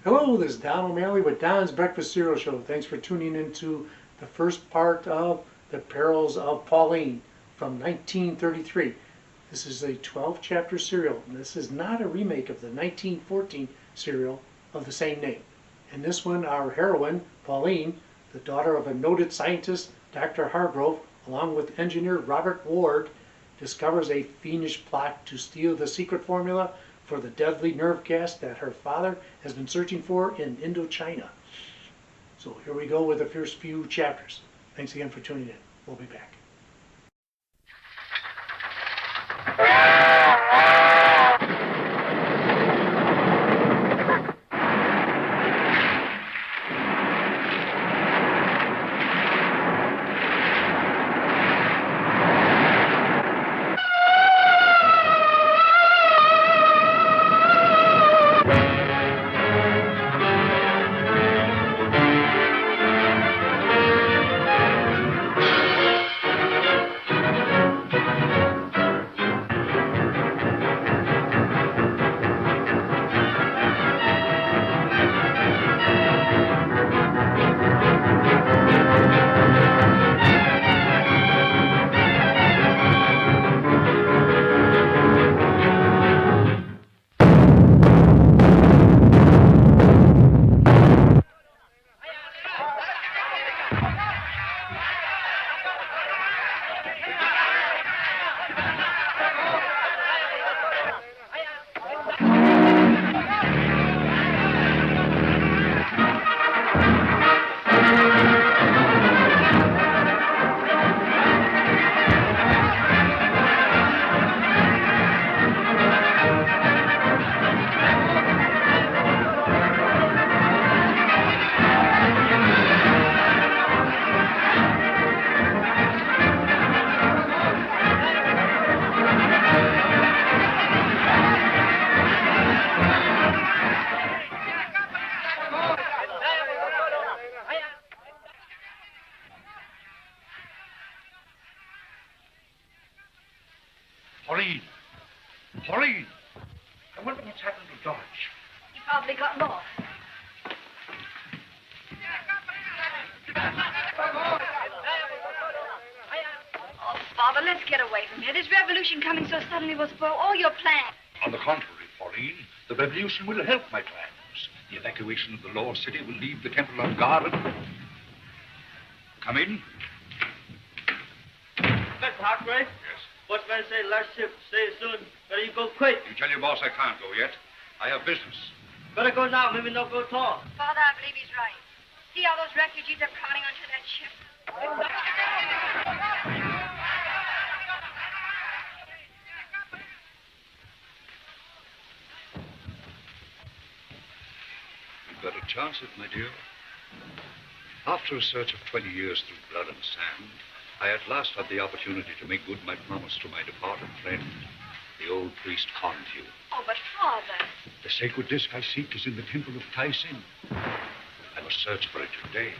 Hello, this is Don O'Malley with Don's Breakfast Cereal Show. Thanks for tuning into the first part of The Perils of Pauline from 1933. This is a 12-chapter serial, and this is not a remake of the 1914 serial of the same name. In this one, our heroine, Pauline, the daughter of a noted scientist, Dr. Hargrove, along with engineer Robert Ward, discovers a fiendish plot to steal the secret formula for the deadly nerve gas that her father has been searching for in Indochina. So here we go with the first few chapters. Thanks again for tuning in. We'll be back. Pauline! I wonder what's happened to Dodge. He probably got lost. Oh, Father, let's get away from here. This revolution coming so suddenly will spoil all your plans. On the contrary, Pauline, the revolution will help my plans. The evacuation of the lost city will leave the temple unguarded. Come in. Mr. Hargrave? Yes? Watchman say last shift, stay soon. Better you go quick. You tell your boss I can't go yet. I have business. Better go now, maybe not go tall. Father, I believe he's right. See how those refugees are crowding onto that ship? You've got a chance it, my dear. After a search of 20 years through blood and sand, I at last had the opportunity to make good my promise to my departed friend, the old priest Confu. Oh, but Father. The sacred disc I seek is in the temple of Tai Sin. I must search for it today.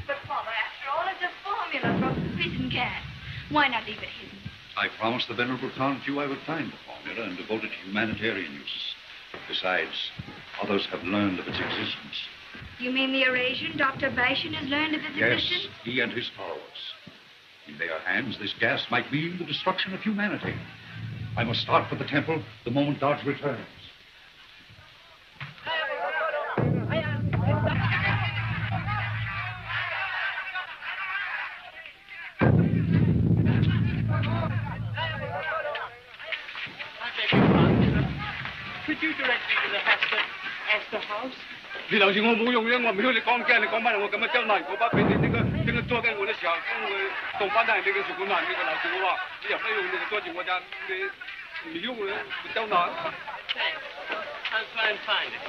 But Father, after all, it's a formula for prison gas. Why not leave it hidden? I promised the venerable Confu I would find the formula and devote it to humanitarian uses. Besides, others have learned of its existence. You mean the Eurasian, Dr. Bashan, has learned of its existence? Yes, he and his followers. In their hands, this gas might mean the destruction of humanity. I must start for the temple the moment Dodge returns. Could you direct me to the Astor House? 你頭先我冇用嘅，我唔曉你講驚，你講翻嚟我咁樣刁難嗰班俾你呢個捉緊我嘅時候，將佢動翻喺你嘅水管欄呢個樓住我話，你又不用你就捉住我咋，你唔用嘅，刁難。Thanks. I'll try and find it.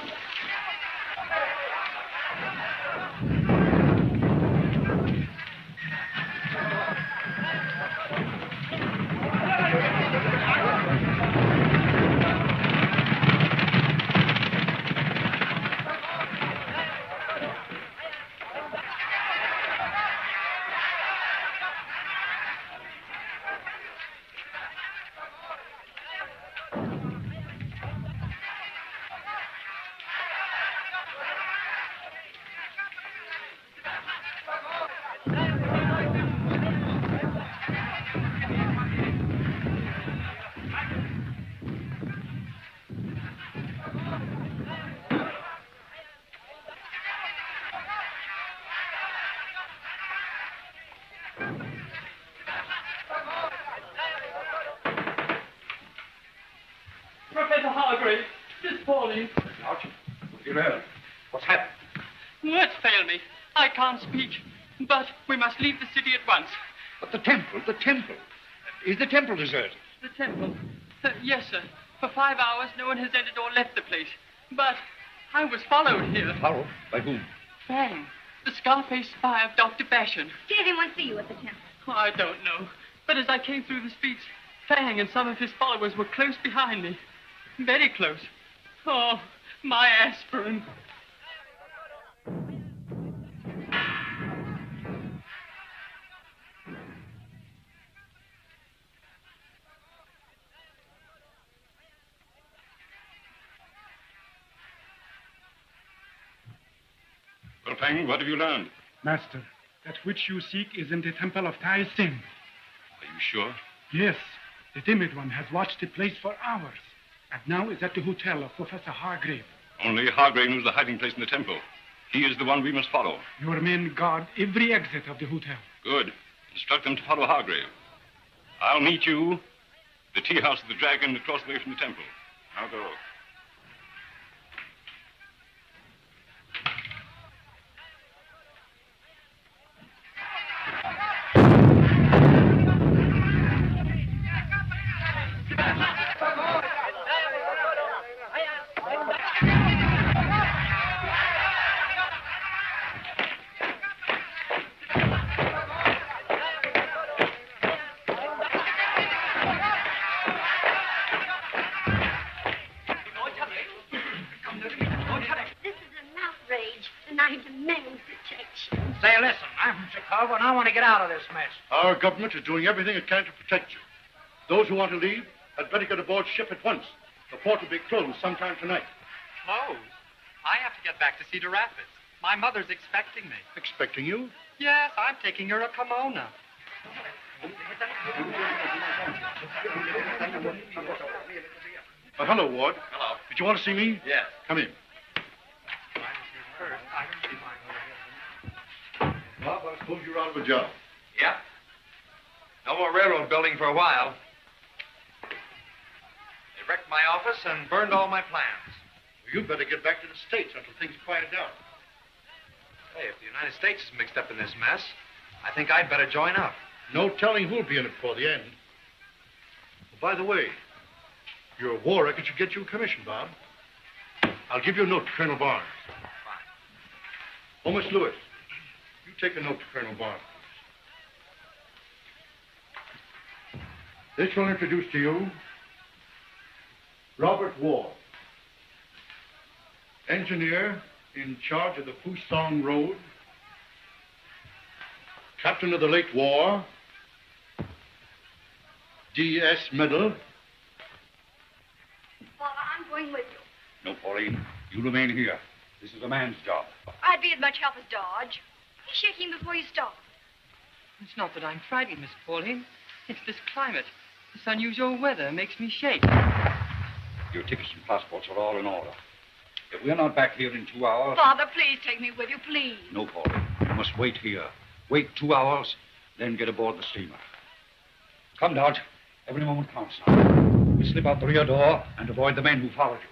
Professor Hargrave, this is Pauline. Ouch. Irrelevant. What's happened? Words fail me. I can't speak. But we must leave the city at once. But the temple. Is the temple deserted? The temple? Yes, sir. For 5 hours, no one has entered or left the place. But I was followed here. Followed? By whom? Fang, the scar-faced spy of Dr. Bashan. Did anyone see you at the temple? Oh, I don't know. But as I came through the streets, Fang and some of his followers were close behind me. Very close. Oh, my aspirin. Well, Fang, what have you learned? Master, that which you seek is in the temple of Tai Sing. Are you sure? Yes, the timid one has watched the place for hours, and now is at the hotel of Professor Hargrave. Only Hargrave knows the hiding place in the temple. He is the one we must follow. Your men guard every exit of the hotel. Good. Instruct them to follow Hargrave. I'll meet you, the tea house of the Dragon, across the way from the temple. Now go. Say, listen, I'm from Chicago, and I want to get out of this mess. Our government is doing everything it can to protect you. Those who want to leave had better get aboard ship at once. The port will be closed sometime tonight. Closed? I have to get back to Cedar Rapids. My mother's expecting me. Expecting you? Yes, I'm taking her to Pomona. Hello, Ward. Hello. Did you want to see me? Yes. Come in. Bob, I suppose you're out of a job. Yeah. No more railroad building for a while. They wrecked my office and burned all my plans. Well, you'd better get back to the States until things quiet down. Hey, if the United States is mixed up in this mess, I think I'd better join up. No telling who'll be in it for the end. By the way, your war record should get you a commission, Bob. I'll give you a note to Colonel Barnes. Fine. Oh, Miss Lewis, you take a note to Colonel Barnes. This will introduce to you Robert Ward, engineer in charge of the Fusong Road, captain of the late war, D.S. Medal. Father, I'm going with you. No, Pauline. You remain here. This is a man's job. I'd be as much help as Dodge. He's shaking before you start. It's not that I'm frightened, Miss Pauline. It's this climate. This unusual weather makes me shake. Your tickets and passports are all in order. If we're not back here in 2 hours... Father, please take me with you, please. No, Pauline. You must wait here. Wait 2 hours, then get aboard the steamer. Come, Dodge. Every moment counts now. We slip out the rear door and avoid the men who followed you.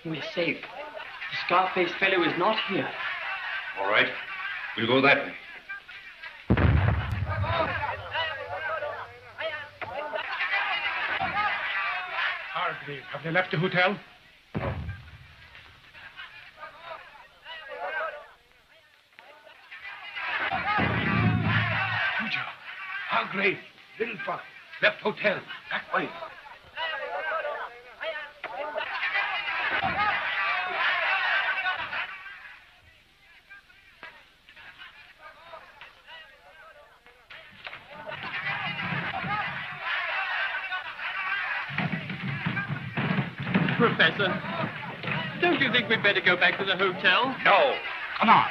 We're safe. The Scarface fellow is not here. All right. We'll go that way. Hargrave, have they left the hotel? Cujo, Hargrave, little fella, left hotel, that way. Professor, don't you think we'd better go back to the hotel? No. Come on.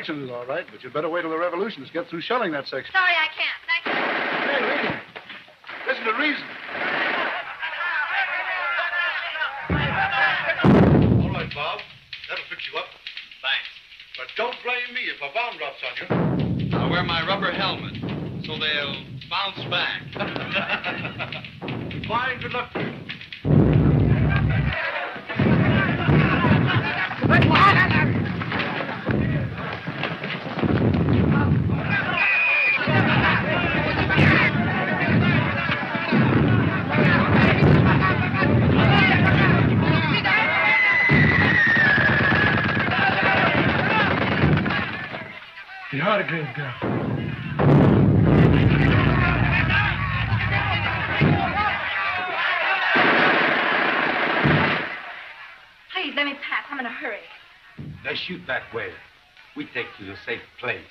Is all right, but you'd better wait till the revolutionists get through shelling that section. Sorry, I can't. Thank you. Hey, Reason. Listen to reason. All right, Bob. That'll fix you up. Thanks. But don't blame me if a bomb drops on you. I'll wear my rubber helmet so they'll bounce back. Fine, good luck to you. The Hargrave girl. Please, let me pass. I'm in a hurry. They shoot that way. We take to the safe place.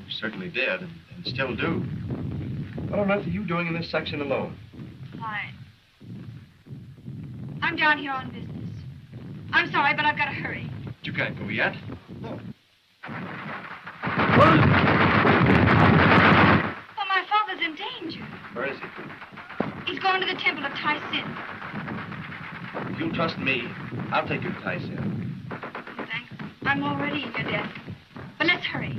Certainly did, and still do. What on earth are you doing in this section alone? Fine. I'm down here on business. I'm sorry, but I've got to hurry. But you can't go yet. Well, my father's in danger. Where is he? He's going to the temple of Tai Sin. If you'll trust me, I'll take you to Tai Sin. Thanks. I'm already in your debt. But let's hurry.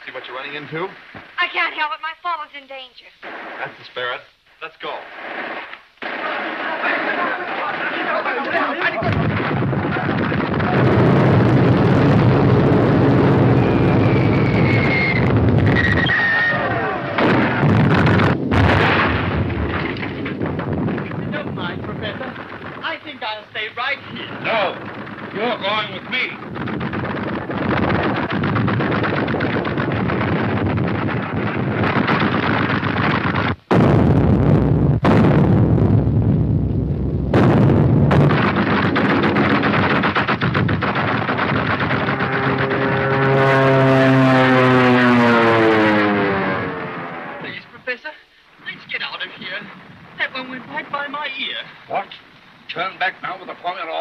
See what you're running into? I can't help it. My father's in danger. That's the spirit. Let's go. Don't mind, Professor. I think I'll stay right here. No, you're going with me.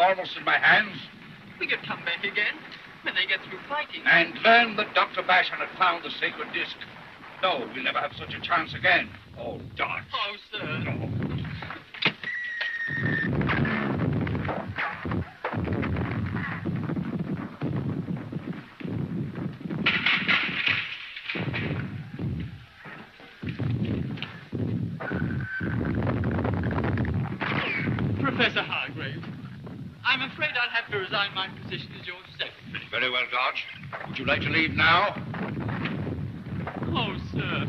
almost in my hands. We could come back again when they get through fighting. And learn that Dr. Bashan had found the sacred disc. No, we'll never have such a chance again. Oh, Dodge. Oh, sir. No. Professor Hargrave, I'm afraid I'll have to resign my position as your secretary. Very well, Dodge. Would you like to leave now? Oh, sir.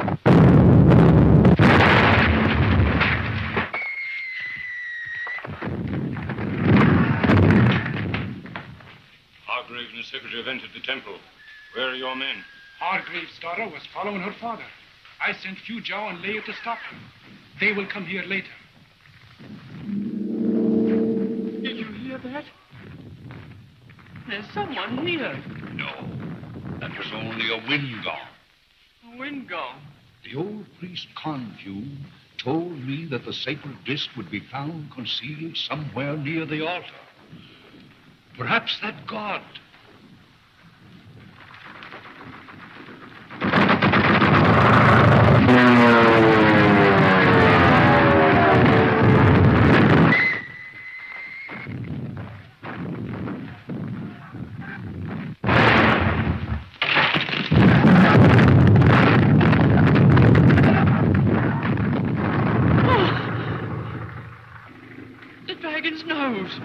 Hargraves and the secretary have entered the temple. Where are your men? Hargrave's daughter was following her father. I sent Fujao and Leia to stop them. They will come here later. Did you hear that? There's someone here. No. That was only a wind gong. A wind gong. The old priest Confu told me that the sacred disc would be found concealed somewhere near the altar. Perhaps that god. The dragon's nose.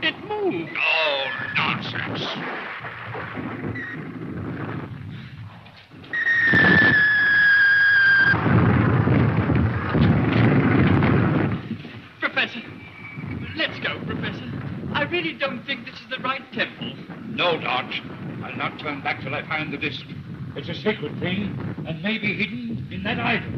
It moved. Oh, nonsense. Professor, let's go, Professor. I really don't think this is the right temple. No, Dodge. I'll not turn back till I find the disc. It's a sacred thing, and may be hidden in that idol.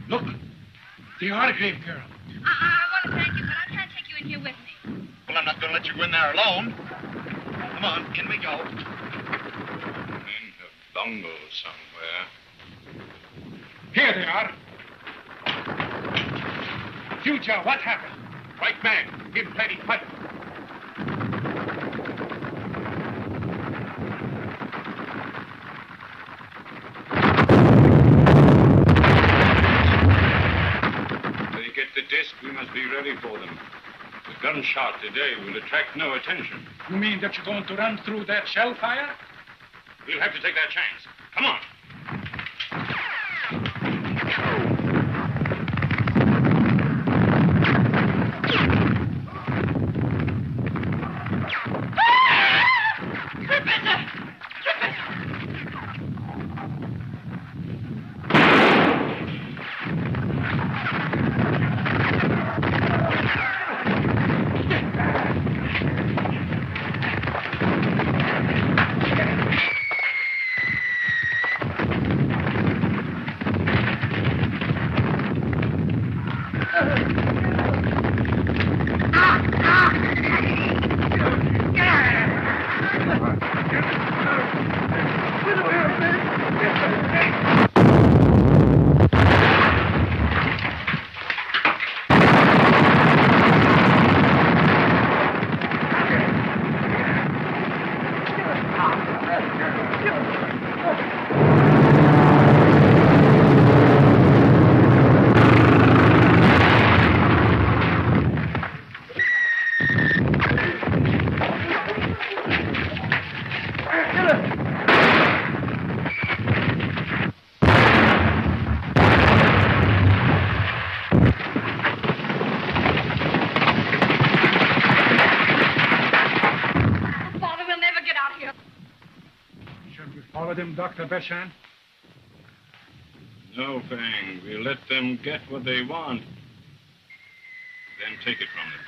Look, the Hargrave girl. I want to thank you, but I can't take you in here with me. Well, I'm not going to let you go in there alone. Come on, in we go. Men have bungled somewhere. Here they are. Fujao, what happened? Right man, give plenty fight. They get the disc, we must be ready for them. The gunshot today will attract no attention. You mean that you're going to run through that shell fire? We'll have to take that chance. Come on. Follow them, Dr. Bashan? No, Fang. We'll let them get what they want. Then take it from them.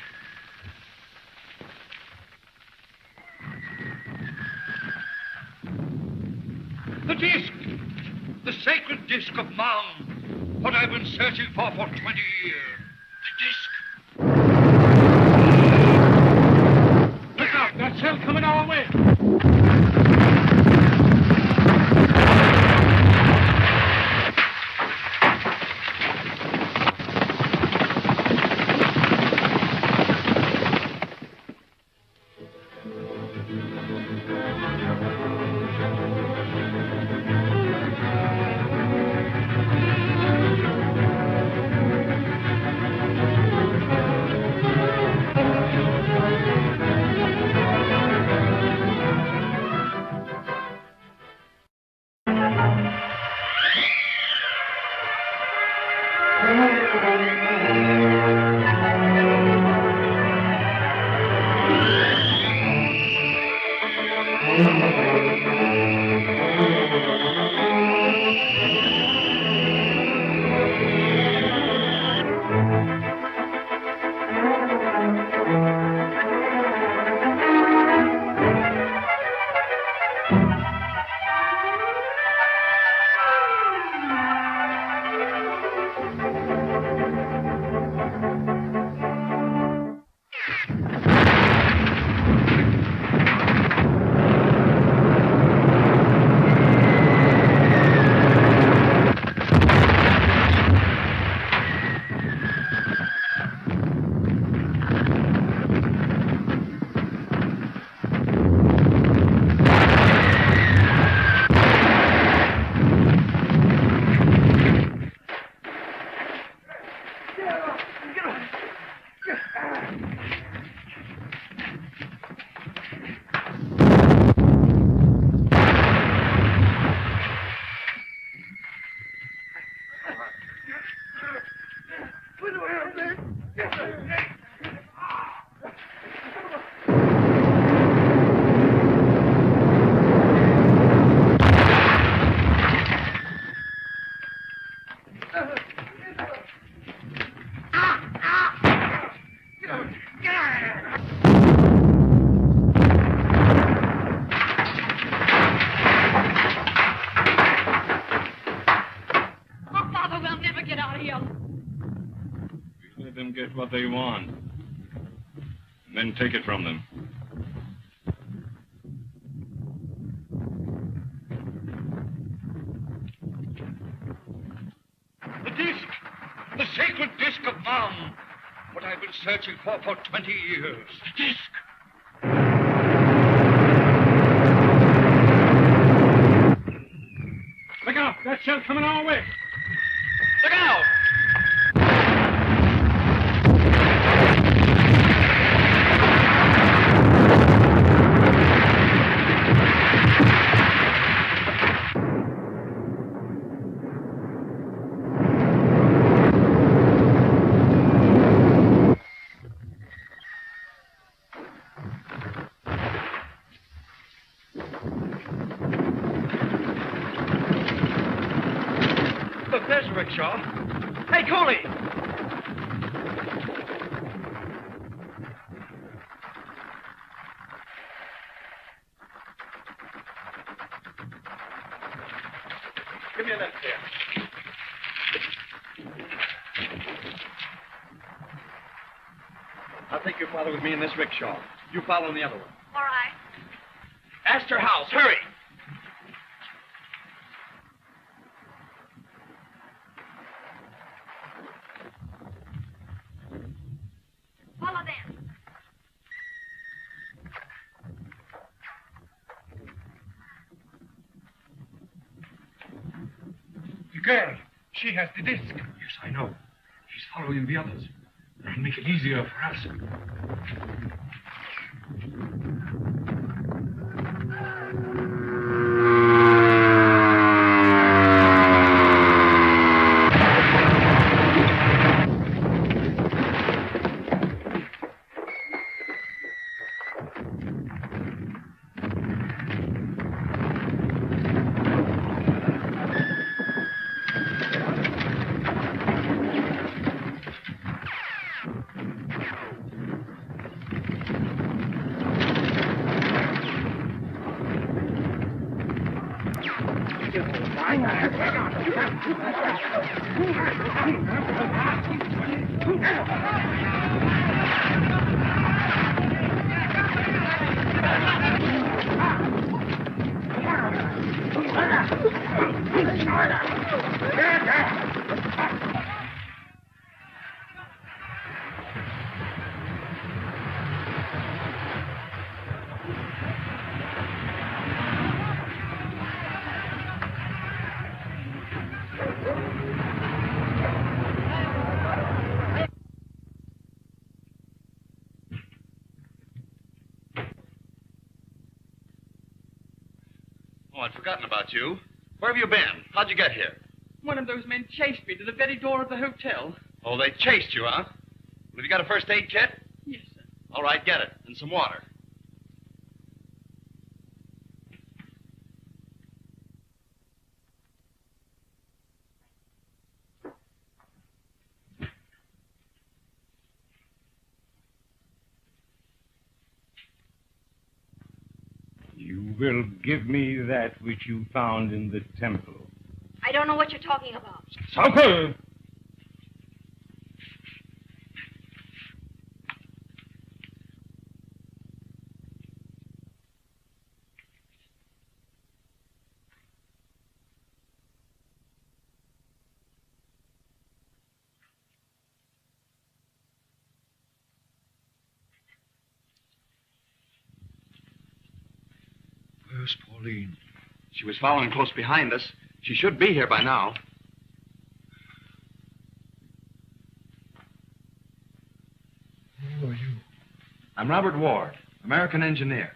disc! The sacred disc of Mang. What I've been searching for 20 years. The disc. Look out! That shell coming our way! Let them get what they want, and then take it from them. The disc! The sacred disc of Mang! What I've been searching for 20 years. The disc! Look out! That shell coming our way! Look out! Look, there's a rickshaw. Hey, Cooley! Give me a lift here. I'll take your father with me in this rickshaw. You follow in the other one. All right. Astor House, hurry! Follow them. The girl, she has the disc. Yes, I know. She's following the others. That'll make it easier for us. Oh, I'd forgotten about you. Where have you been? How'd you get here? One of those men chased me to the very door of the hotel. Oh, they chased you, huh? Well, have you got a first aid kit? Yes, sir. All right, get it. And some water. You will give me that which you found in the temple. I don't know what you're talking about. Sauker! Where's Pauline? She was following close behind us. She should be here by now. Who are you? I'm Robert Ward, American engineer.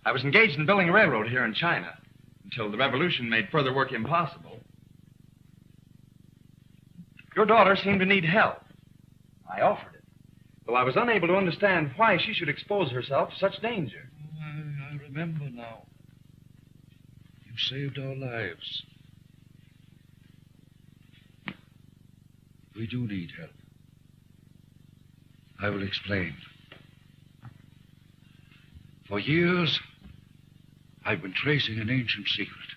I was engaged in building a railroad here in China until the revolution made further work impossible. Your daughter seemed to need help. I offered it, though I was unable to understand why she should expose herself to such danger. I remember now. You saved our lives. We do need help. I will explain. For years, I've been tracing an ancient secret,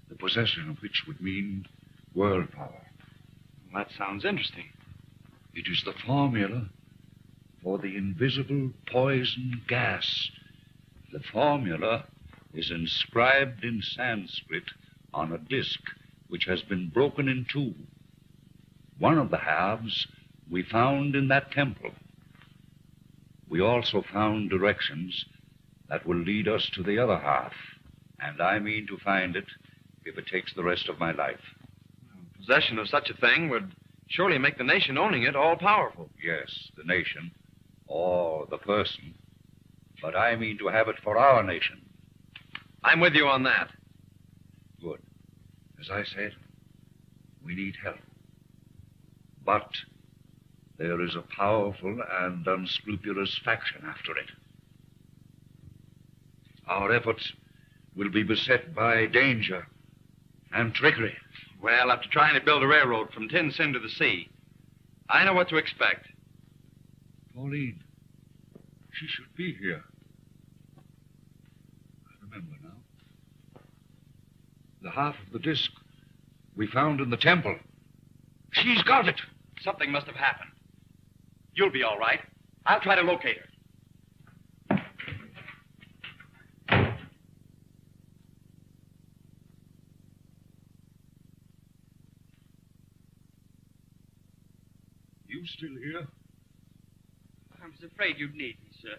the possession of which would mean world power. That sounds interesting. It is the formula for the invisible poison gas. The formula is inscribed in Sanskrit on a disc which has been broken in two. One of the halves we found in that temple. We also found directions that will lead us to the other half, and I mean to find it if it takes the rest of my life. Possession of such a thing would surely make the nation owning it all powerful. Yes, the nation, or the person, but I mean to have it for our nation. I'm with you on that. Good. As I said, we need help. But there is a powerful and unscrupulous faction after it. Our efforts will be beset by danger and trickery. Well, after trying to build a railroad from Tin Sin to the sea, I know what to expect. Pauline, she should be here. I remember now. The half of the disc we found in the temple. She's got it. Something must have happened. You'll be all right. I'll try to locate her. You still here? I was afraid you'd need me, sir.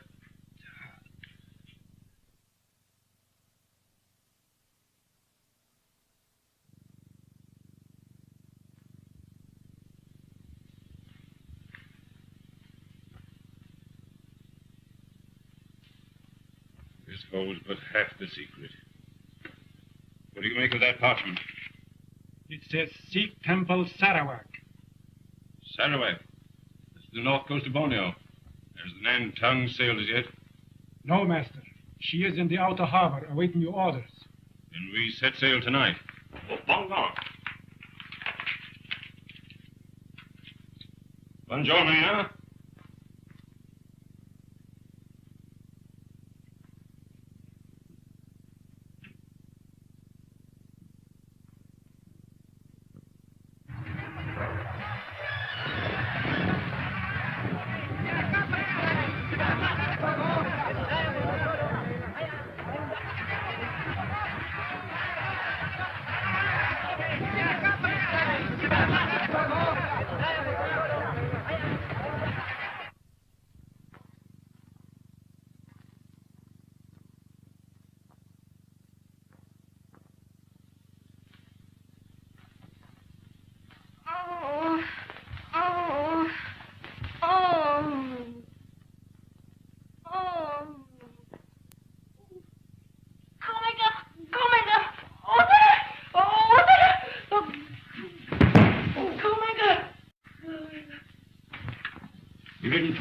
This holds but half the secret. What do you make of that parchment? It says Sikh Temple, Sarawak. Sarawak. That's the north coast of Borneo. Has the Nan Tung sailed as yet? No, Master. She is in the outer harbor awaiting your orders. Then we set sail tonight. Oh, bong bong. Buongiorno, huh?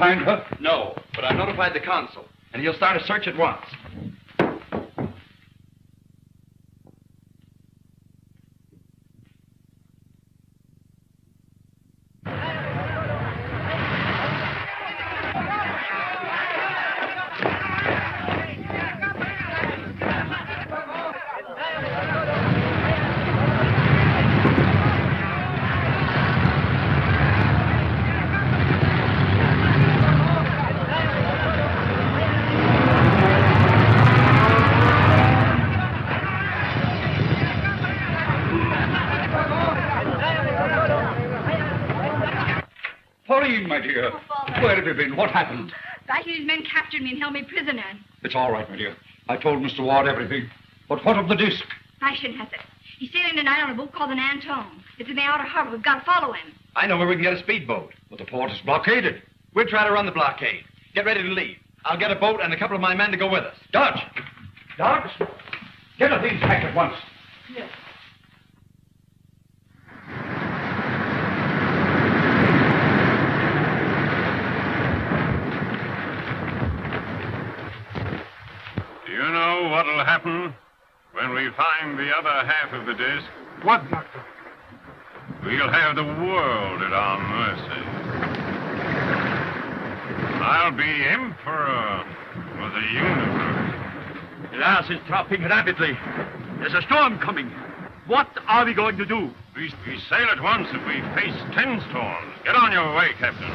find her? No, but I notified the consul, and he'll start a search at once. Pauline, my dear. Where have you been? What happened? Bash and his men captured me and held me prisoner. It's all right, my dear. I told Mr. Ward everything. But what of the disc? Bashan has it. He's sailing tonight on a boat called the Nanton. It's in the outer harbor. We've got to follow him. I know where we can get a speedboat. But the port is blockaded. We'll try to run the blockade. Get ready to leave. I'll get a boat and a couple of my men to go with us. Dodge! Dodge! Get at these back at once. Yes. Do you know what'll happen when we find the other half of the disc? What, Doctor? We'll have the world at our mercy. I'll be emperor of the universe. The ice is dropping rapidly. There's a storm coming. What are we going to do? We sail at once if we face 10 storms. Get on your way, Captain.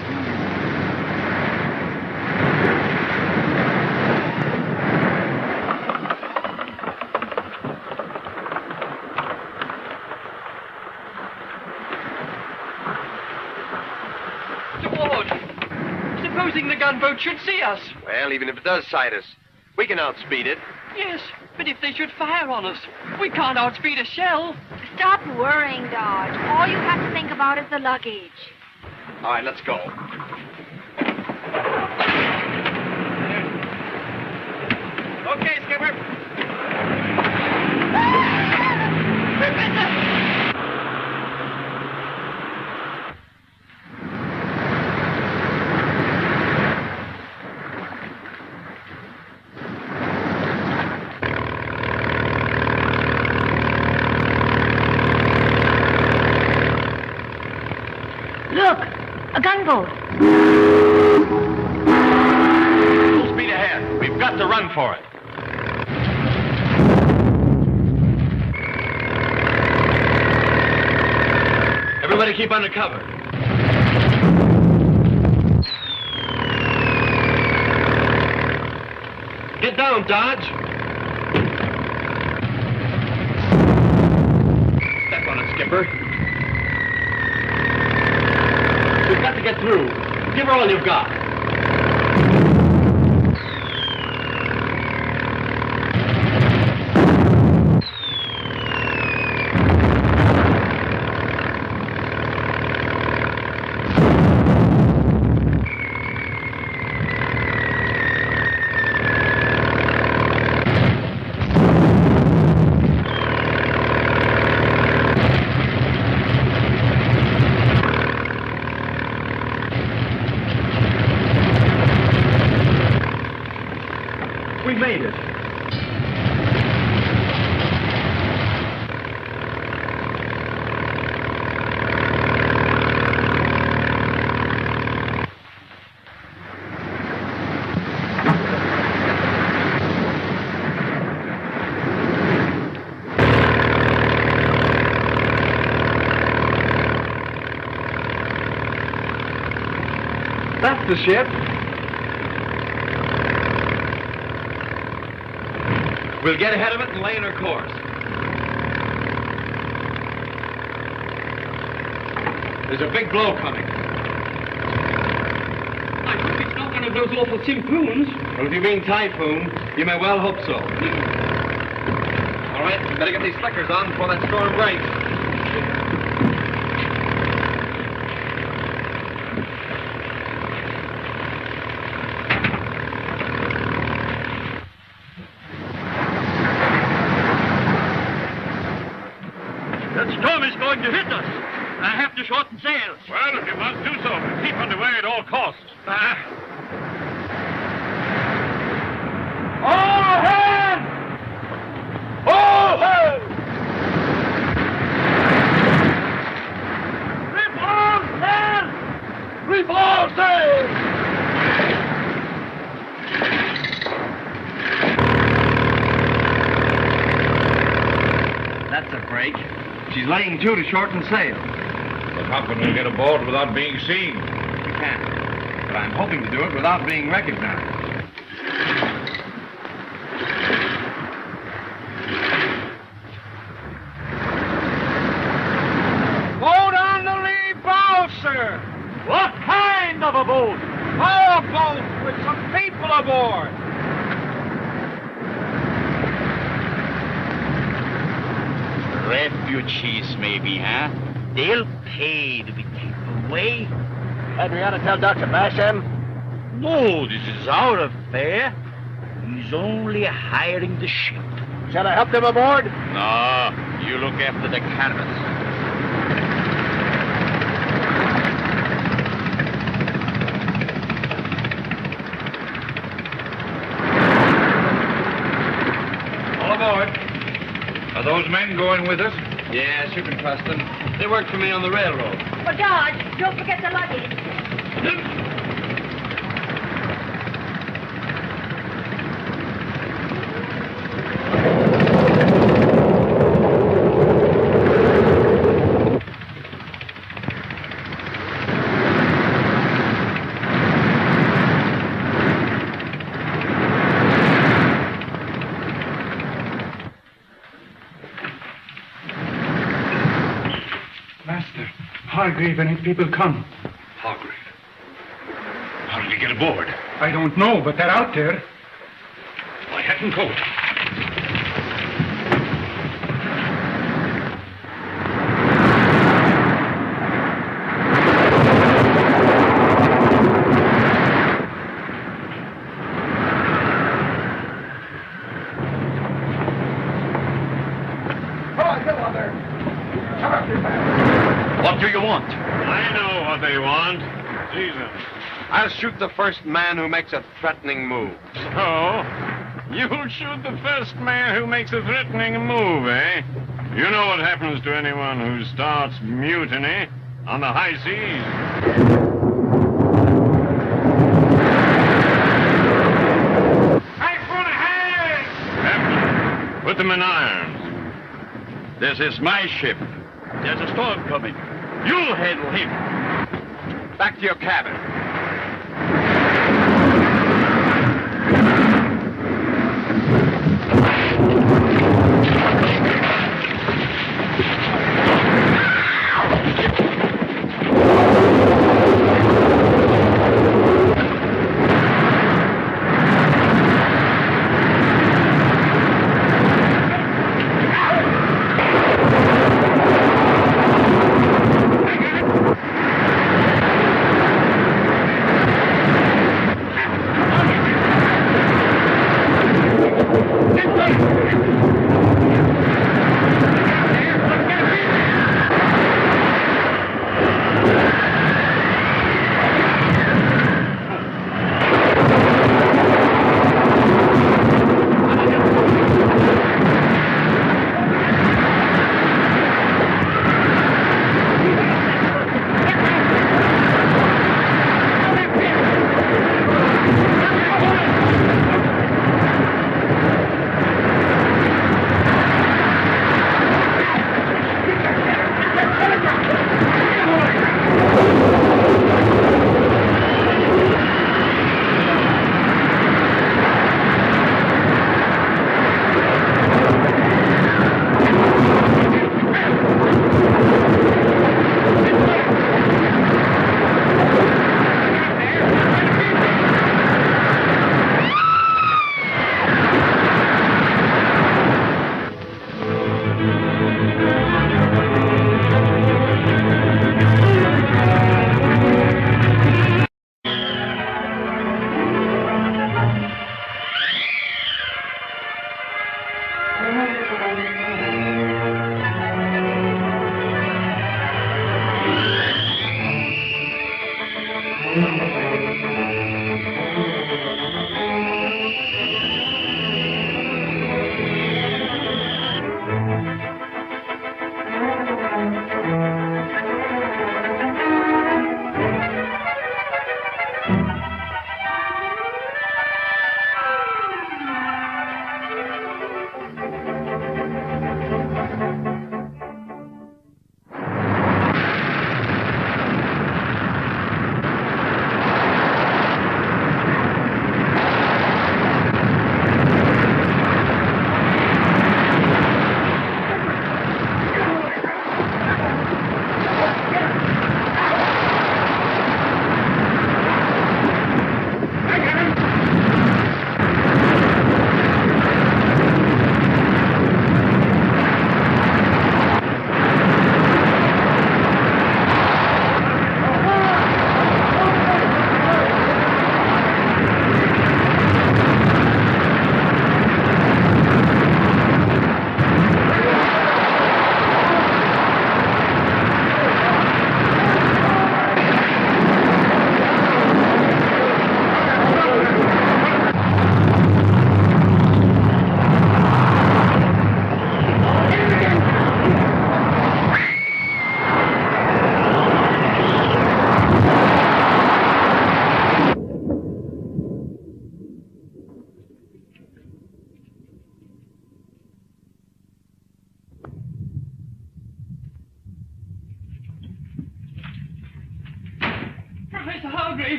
Supposing the gunboat should see us. Well, even if it does sight us, we can outspeed it. Yes, but if they should fire on us, we can't outspeed a shell. Stop worrying, Dodge. All you have to think about is the luggage. All right, let's go. Okay, Skipper. Look, a gunboat. Full speed ahead. We've got to run for it. Everybody keep under cover. Get down, Dodge. Step on it, Skipper. We've got to get through. Give her all you've got. We made it. That's the ship. We'll get ahead of it and lay in her course. There's a big blow coming. I hope it's not one of those awful typhoons. Well, if you mean typhoon, you may well hope so. All right, better get these slickers on before that storm breaks. That storm is going to hit us. I have to shorten sails. Well, if you must do so, keep underway at all costs. He's laying to shorten sail. But how can we get aboard without being seen? We can't. But I'm hoping to do it without being recognized. Boat on the lee bow, sir. What kind of a boat? Our boat with some people aboard. Refugees, maybe, huh? They'll pay to be taken away. And we ought to tell Dr. Basham? No, this is our affair. He's only hiring the ship. Shall I help them aboard? No, you look after the canvas. All aboard. Are those men going with us? Yes, you can trust them. They worked for me on the railroad. Well, Dodge, don't forget the luggage. Master, Hargrave and his people come. Hargrave. How did he get aboard? I don't know, but they're out there. My hat and coat. What do you want? I know what they want. Jesus. I'll shoot the first man who makes a threatening move. So, you'll shoot the first man who makes a threatening move, eh? You know what happens to anyone who starts mutiny on the high seas. Captain, put them in irons. This is my ship. There's a storm coming. You'll handle him. Back to your cabin.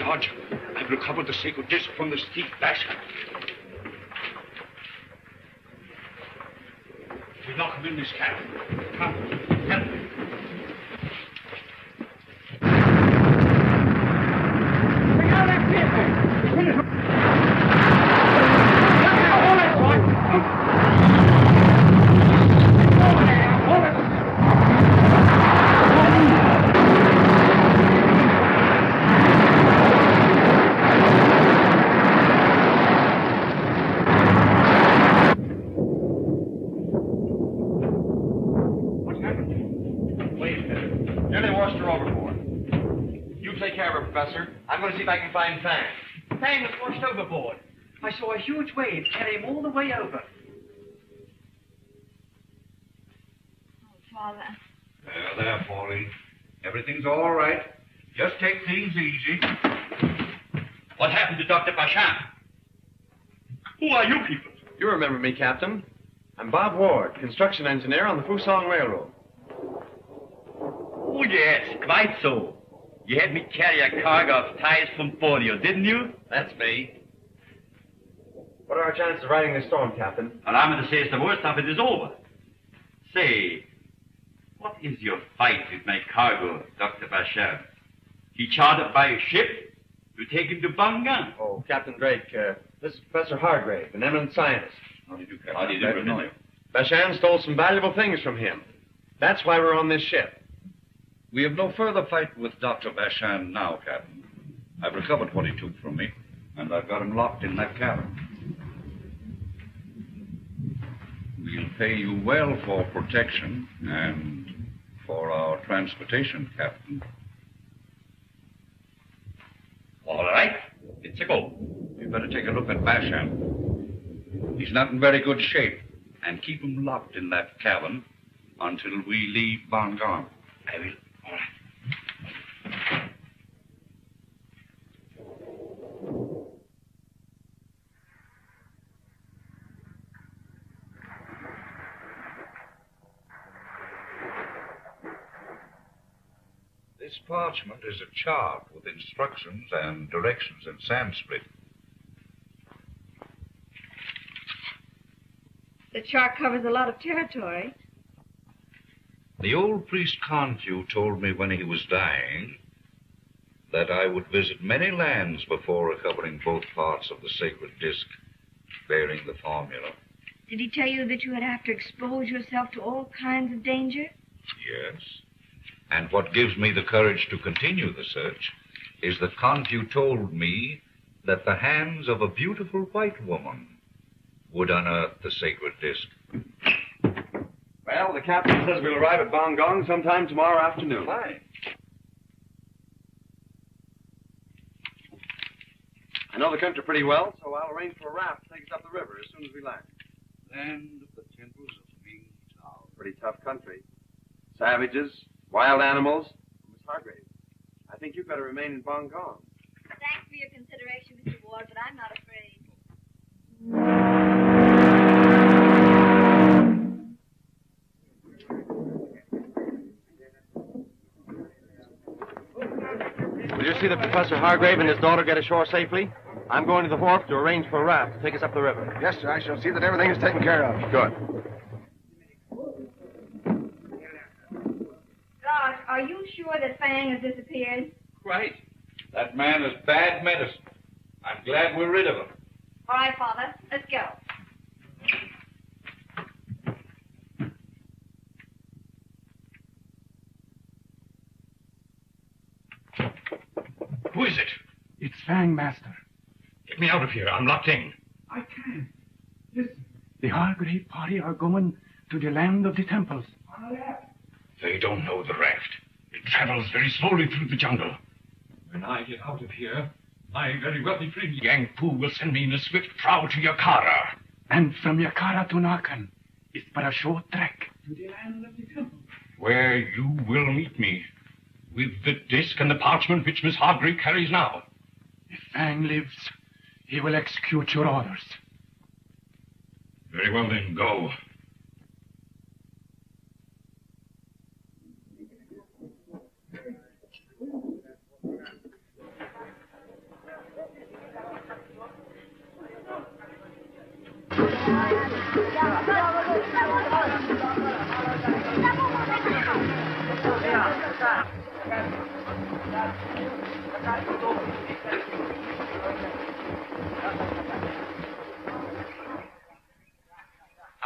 Dodge. I've recovered the sacred disc from this thief, Bash. We lock him in this cabin. Come, help me. I'm going to see if I can find Fang. Fang was washed overboard. I saw a huge wave carry him all the way over. Oh, Father. There, Pauline. Everything's all right. Just take things easy. What happened to Dr. Basham? Who are you people? You remember me, Captain. I'm Bob Ward, construction engineer on the Fusong Railroad. Oh, yes, quite so. You had me carry a cargo of ties from Borneo, didn't you? That's me. What are our chances of riding this storm, Captain? Well, I'm going to say the worst of it is over. Say, what is your fight with my cargo, Dr. Basham? He chartered by a ship to take him to Bangan. Oh, Captain Drake, this is Professor Hargrave, an eminent scientist. How do you do, Captain? How do you do, Professor? Basham stole some valuable things from him. That's why we're on this ship. We have no further fight with Dr. Basham now, Captain. I've recovered what he took from me, and I've got him locked in that cabin. We'll pay you well for protection and for our transportation, Captain. All right, it's a go. You'd better take a look at Basham. He's not in very good shape, and keep him locked in that cabin until we leave Bangan. I will. All right. This parchment is a chart with instructions and directions in Sanskrit. The chart covers a lot of territory. The old priest Confu told me when he was dying that I would visit many lands before recovering both parts of the sacred disc bearing the formula. Did he tell you that you would have to expose yourself to all kinds of danger? Yes. And what gives me the courage to continue the search is that Confu told me that the hands of a beautiful white woman would unearth the sacred disc. Well, the captain says we'll arrive at Bangong sometime tomorrow afternoon. Fine. I know the country pretty well, so I'll arrange for a raft to take us up the river as soon as we land. Land of the temples of Ming Tao. Pretty tough country. Savages, wild animals. Miss Hargrave, I think you'd better remain in Bangong. Thanks for your consideration, Mr. Ward, but I'm not afraid. Will you see that Professor Hargrave and his daughter get ashore safely? I'm going to the wharf to arrange for a raft to take us up the river. Yes, sir. I shall see that everything is taken care of. Good. George, are you sure that Fang has disappeared? Right. That man is bad medicine. I'm glad we're rid of him. All right, Father, let's go. Who is it? It's Fang, Master. Get me out of here. I'm locked in. I can. Listen, the Hargrave party are going to the land of the temples. They don't know the raft. It travels very slowly through the jungle. When I get out of here, my very wealthy friend Yang Pu will send me in a swift prow to Yakara. And from Yakara to Nakan, it's but a short trek to the land of the temples. Where you will meet me. With the disc and the parchment which Miss Hargrave carries now. If Fang lives, he will execute your orders. Very well, then, go.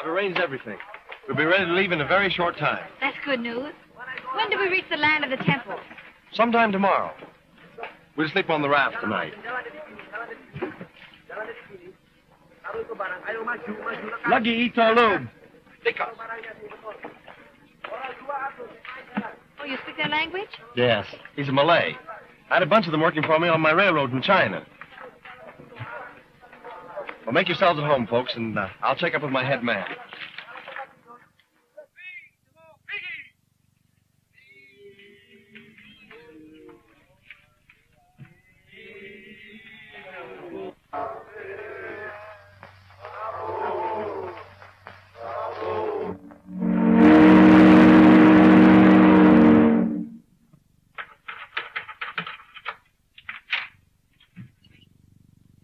I've arranged everything. We'll be ready to leave in a very short time. That's good news. When do we reach the land of the temple? Sometime tomorrow. We'll sleep on the raft tonight. Lagi ito loob. Oh, you speak their language? Yes, he's a Malay. I had a bunch of them working for me on my railroad in China. Well, make yourselves at home, folks, and I'll check up with my head man.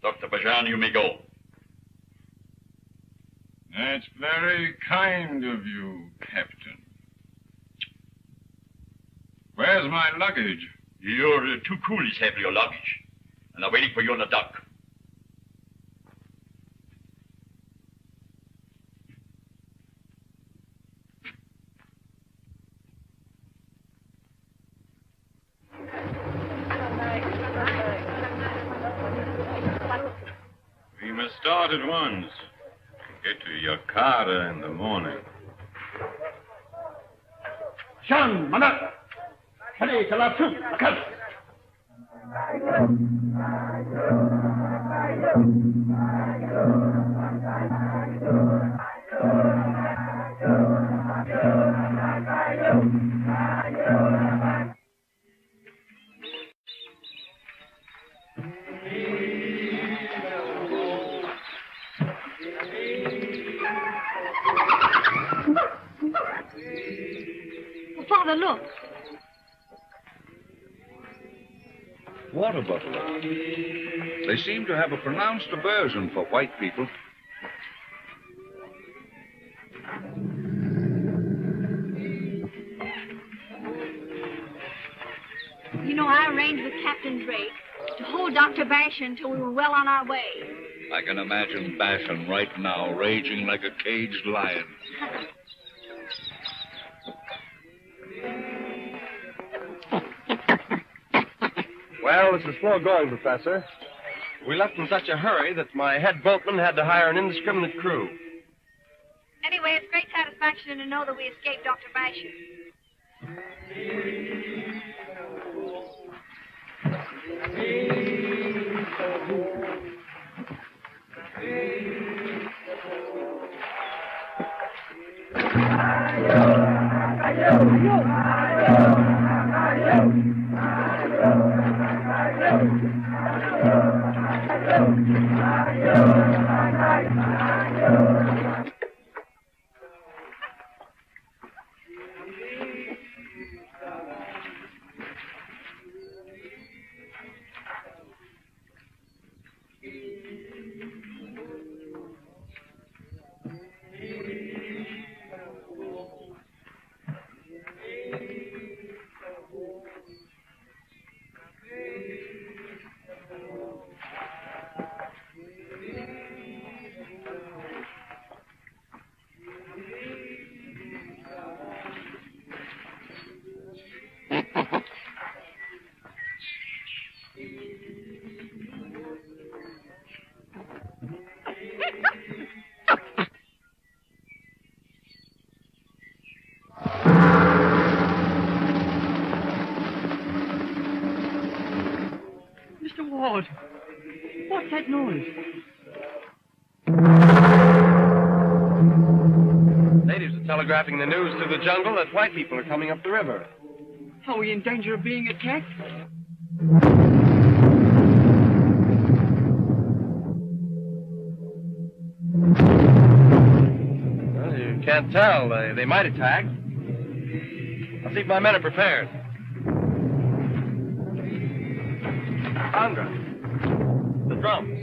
Dr. Bajan, you may go. That's very kind of you, Captain. Where's my luggage? Your two coolies have your luggage, and are waiting for you on the dock. We must start at once. Get to Jakarta in the morning. Shan, mana? Kali kalatu, akal. Father, look. Water buffalo. They seem to have a pronounced aversion for white people. You know, I arranged with Captain Drake to hold Dr. Bashan until we were well on our way. I can imagine Bashan right now raging like a caged lion. Well, this is slow going, Professor. We left in such a hurry that my head boatman had to hire an indiscriminate crew. Anyway, it's great satisfaction to know that we escaped Dr. Bashan. Mr. Ward, what's that noise? Natives are telegraphing the news through the jungle that white people are coming up the river. Are we in danger of being attacked? Well, you can't tell. They might attack. I'll see if my men are prepared. Sandra, the drums.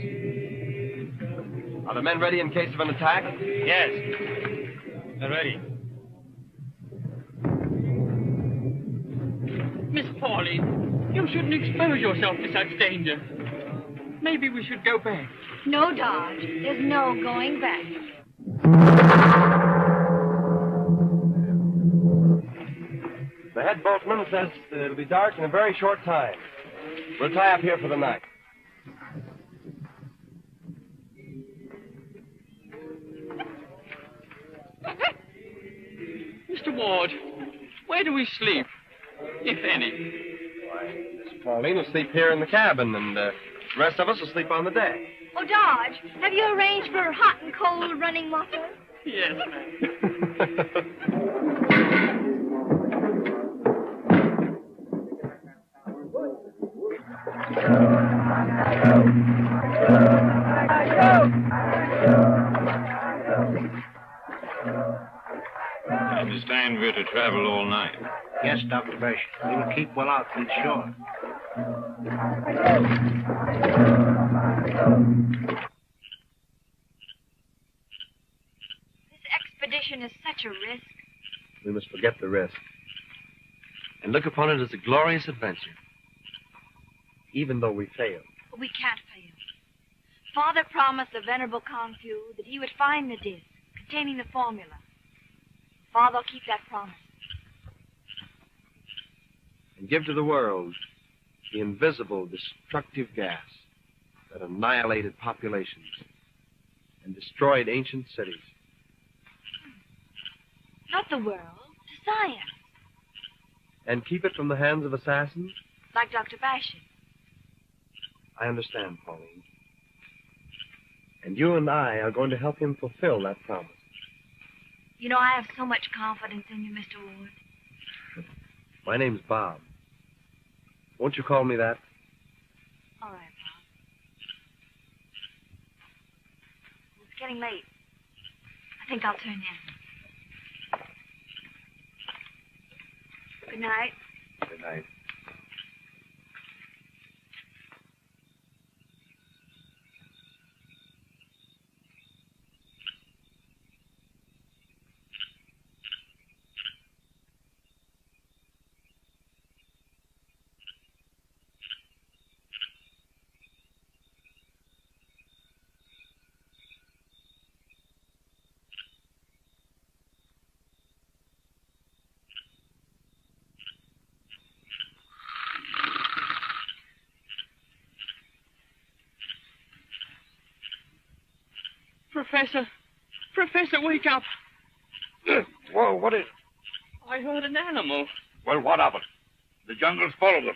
Are the men ready in case of an attack? Yes. They're ready. Miss Pauline, you shouldn't expose yourself to such danger. Maybe we should go back. No, Dodge. There's no going back. The head boatman says it'll be dark in a very short time. We'll tie up here for the night. Mr. Ward, where do we sleep, if any? Why, Miss Pauline will sleep here in the cabin, and the rest of us will sleep on the deck. Oh, Dodge, have you arranged for hot and cold running water? Yes, ma'am. I understand we're to travel all night. Yes, Dr. Bashir. We will keep well out from shore. This expedition is such a risk. We must forget the risk and look upon it as a glorious adventure, even though we fail. But we can't fail. Father promised the Venerable Kongfu that he would find the disc containing the formula. Father will keep that promise. And give to the world the invisible, destructive gas that annihilated populations and destroyed ancient cities. Not the world, to science. And keep it from the hands of assassins? Like Dr. Bashir. I understand, Pauline. And you and I are going to help him fulfill that promise. You know, I have so much confidence in you, Mr. Ward. My name's Bob. Won't you call me that? All right, Bob. It's getting late. I think I'll turn in. Good night. Good night. Professor, wake up. Whoa, what is... I heard an animal. Well, what of it? The jungle's full of them.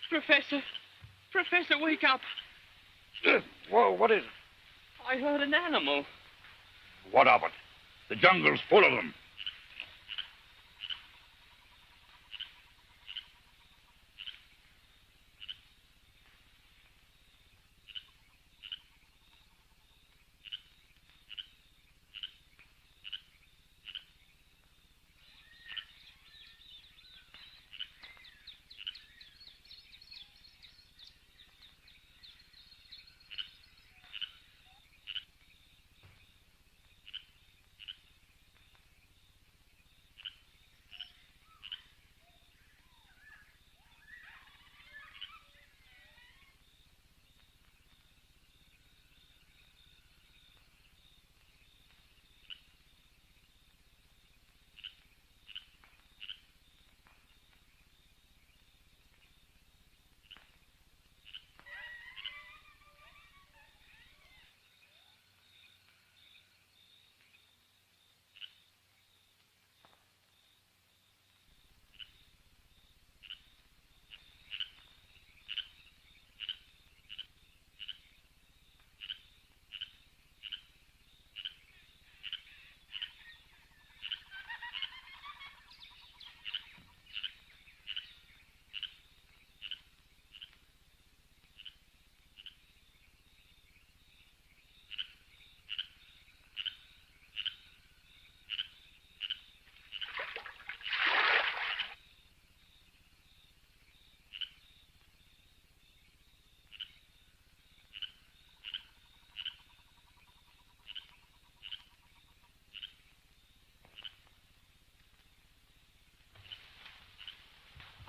Professor. Professor, wake up. Whoa, what is it? I heard an animal. What of it? The jungle's full of them.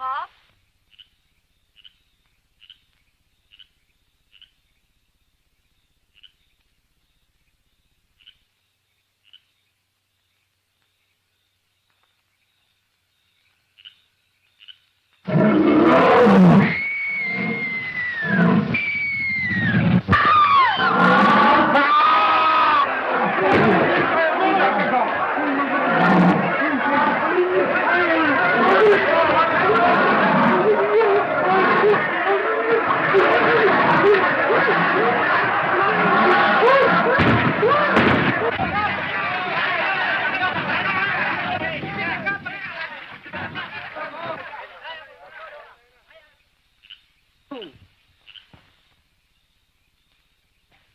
Pop?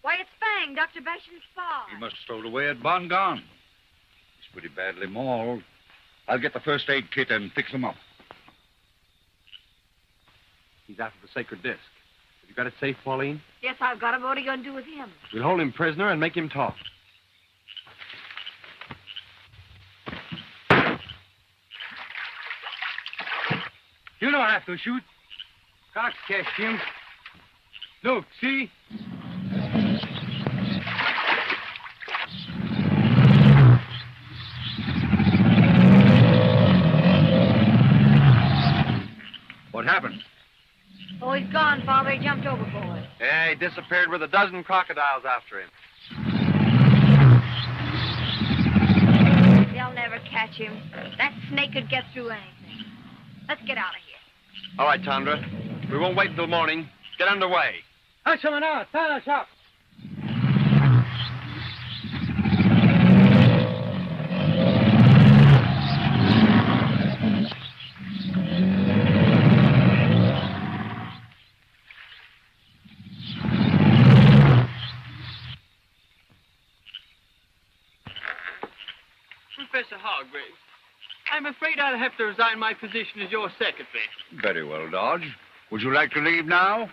Why, it's Fang, Dr. Basham's father. He must have stowed away at Bongon. He's pretty badly mauled. I'll get the first aid kit and fix him up. He's after the sacred disc. Have you got it safe, Pauline? Yes, I've got him. What are you going to do with him? We'll hold him prisoner and make him talk. You don't have to shoot. Cox catch him. Look, see? What happened? Oh, he's gone, Father. He jumped overboard. Yeah, he disappeared with a dozen crocodiles after him. They'll never catch him. That snake could get through anything. Let's get out of here. All right, Tondra. We won't wait until morning. Get underway. Up. Professor Hargrave, I'm afraid I'll have to resign my position as your secretary. Very well, Dodge. Would you like to leave now?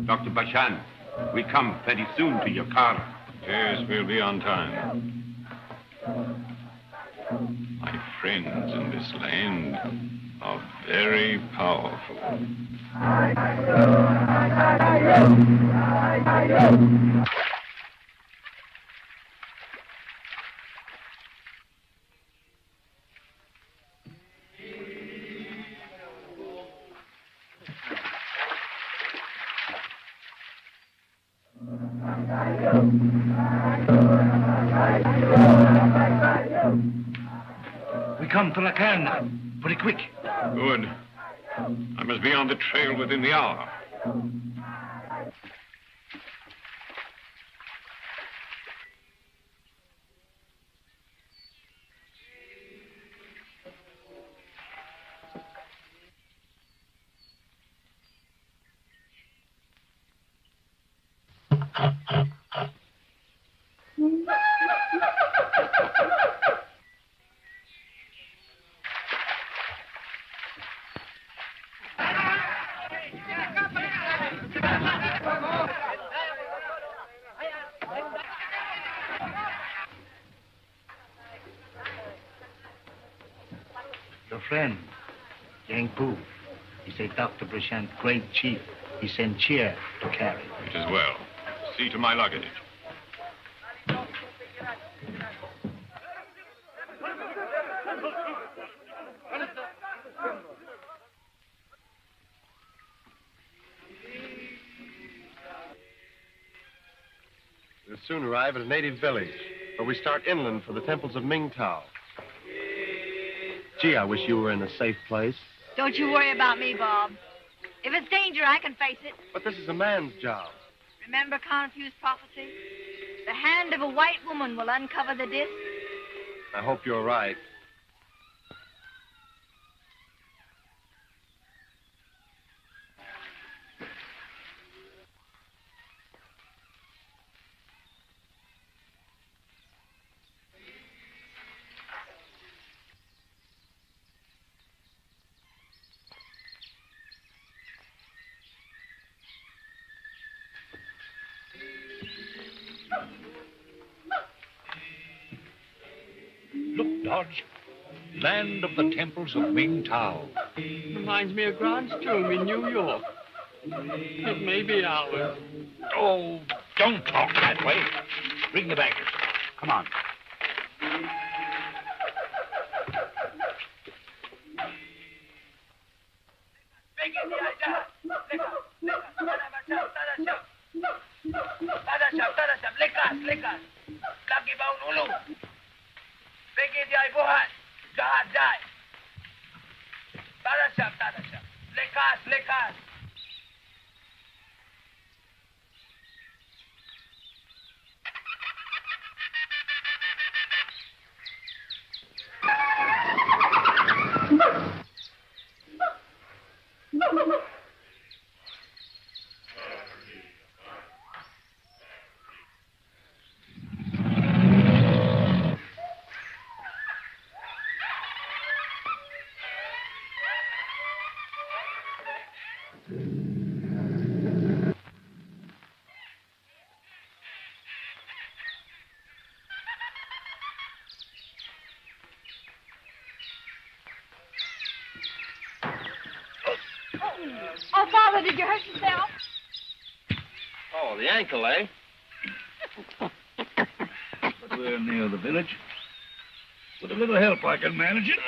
Dr. Bashan, we come very soon to your car. Yes, we'll be on time. My friends in this land are very very powerful. We come to La Cairn. Pretty quick. Good. I must be on the trail within the hour. Your friend, Yang Pu. He say Dr. Brishant, great chief. He send cheer to carry. It is well. See to my luggage. We'll soon arrive at a native village, where we start inland for the temples of Mingtao. Gee, I wish you were in a safe place. Don't you worry about me, Bob. If it's danger, I can face it. But this is a man's job. Remember Confu's prophecy? The hand of a white woman will uncover the disc. I hope you're right. Look, Dodge. Land of the temples of Mingtao. Reminds me of Grant's tomb in New York. It may be ours. Oh, don't talk that way. Bring the baggage. Come on. Lekas. Lagi bau dulu. Pergi dia buat. Jahat jai. Tadashap. Lekas. Oh, Father, did you hurt yourself? Oh, the ankle, eh? But we're near the village. With a little help, I can manage it.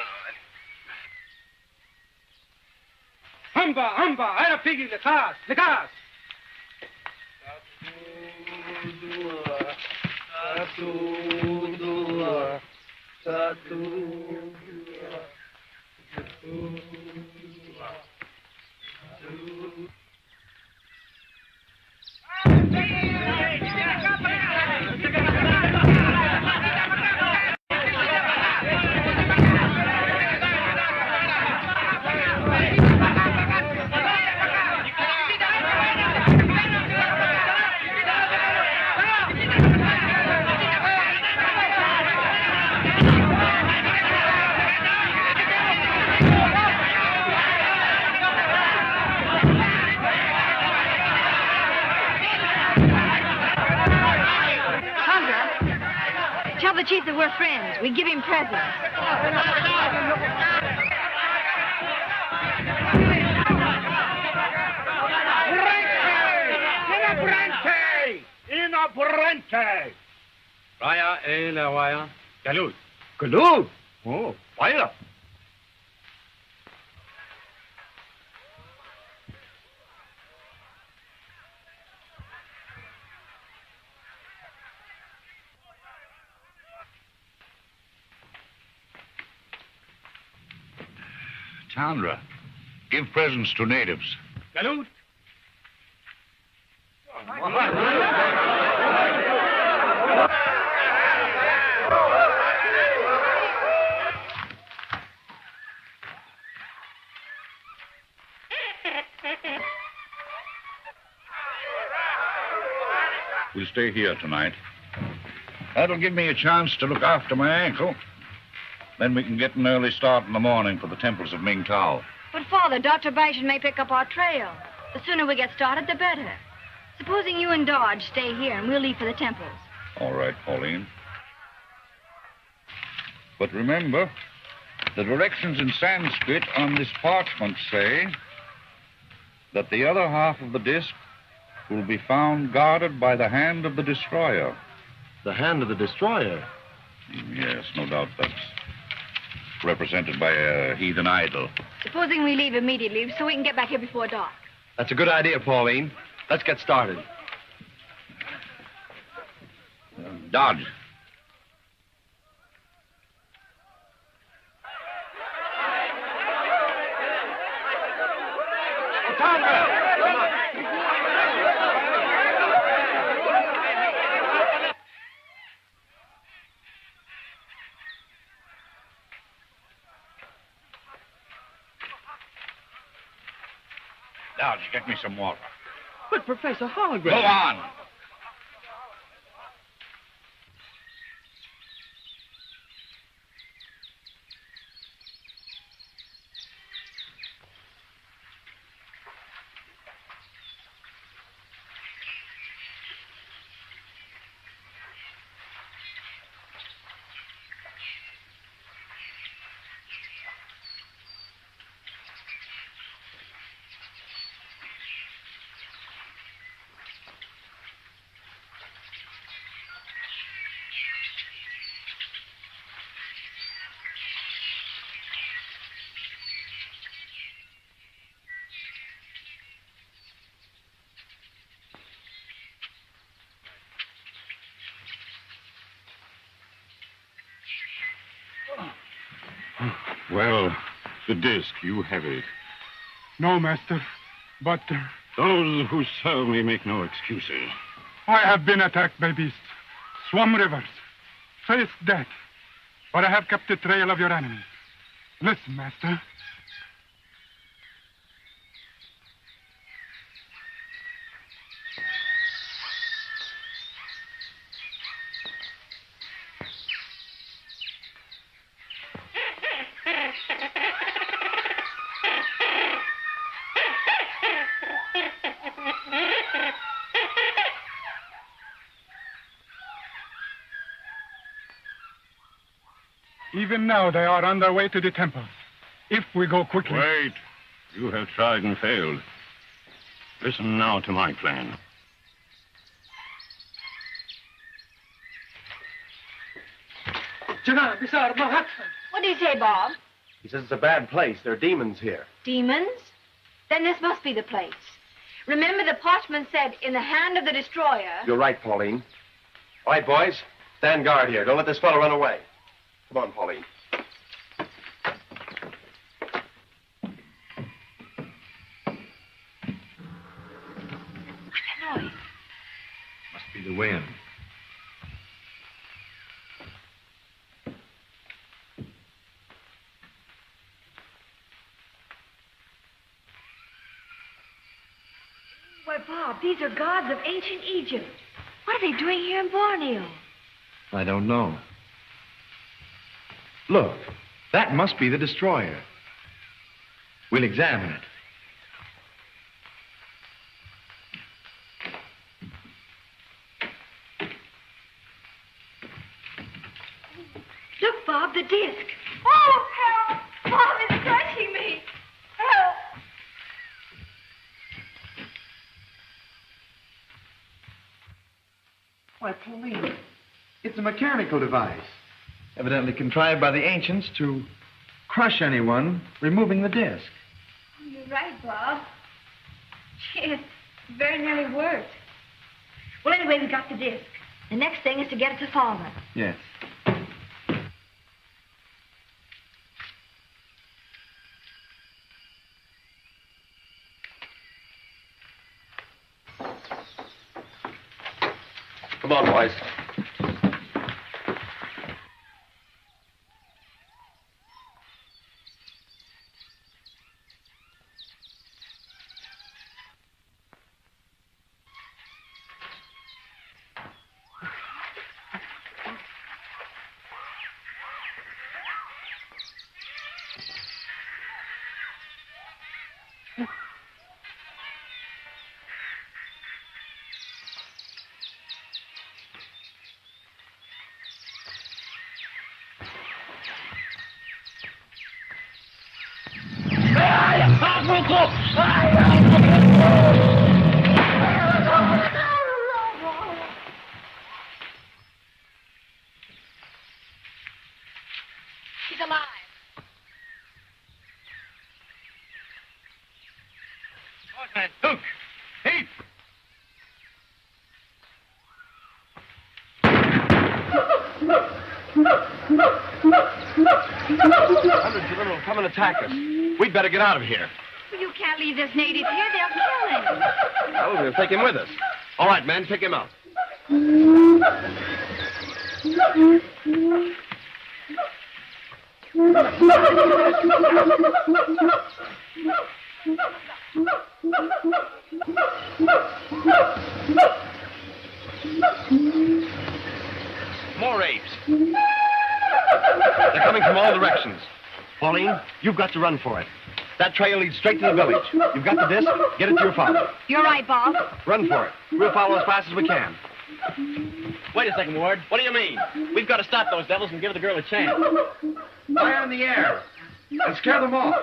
Hamba, era pigi, lekas. Tell the chief that we're friends. We give him presents. say? Raya e la waya. Galud. Galud? Oh, fire. Chandra, give presents to natives. Galud. We'll stay here tonight. That'll give me a chance to look after my ankle. Then we can get an early start in the morning for the temples of Mingtao. But, Father, Dr. Bashan may pick up our trail. The sooner we get started, the better. Supposing you and Dodge stay here and we'll leave for the temples. All right, Pauline. But remember, the directions in Sanskrit on this parchment say that the other half of the disc will be found guarded by the hand of the destroyer. The hand of the destroyer? Yes, no doubt that's represented by a heathen idol. Supposing we leave immediately so we can get back here before dark. That's a good idea, Pauline. Let's get started. Dodge. Dodge, get me some water. But, Professor Hargrave... Go on. Well, the disc, you have it. No, Master, but Those who serve me make no excuses. I have been attacked by beasts, swum rivers, faced death, but I have kept the trail of your enemies. Listen, Master. Even now, they are on their way to the temples. If we go quickly... Wait. You have tried and failed. Listen now to my plan. What do you say, Bob? He says it's a bad place. There are demons here. Demons? Then this must be the place. Remember, the parchment said, in the hand of the destroyer... You're right, Pauline. All right, boys. Stand guard here. Don't let this fellow run away. Come on, Pauline. What's that noise? Must be the wind. Why, Bob, these are gods of ancient Egypt. What are they doing here in Borneo? I don't know. Look, that must be the destroyer. We'll examine it. Look, Bob, the disc. Oh, help! Bob is crushing me. Help! Why, Pauline, it's a mechanical device, evidently contrived by the ancients to crush anyone removing the disc. Oh, you're right, Bob. Gee, it very nearly worked. Well, anyway, we got the disc. The next thing is to get it to Father. Yes. Come on, boys. He's alive. Look! Hey! Hundreds of them will come and attack us. We'd better get out of here. You can't leave this native here. They'll kill him. Well, we'll take him with us. All right, men, pick him up. More apes. They're coming from all directions. Pauline, you've got to run for it. That trail leads straight to the village. You've got the disc. Get it to your father. You're right, Bob. Run for it. We'll follow as fast as we can. Wait a second, Ward. What do you mean? We've got to stop those devils and give the girl a chance. Fire in the air and scare them off.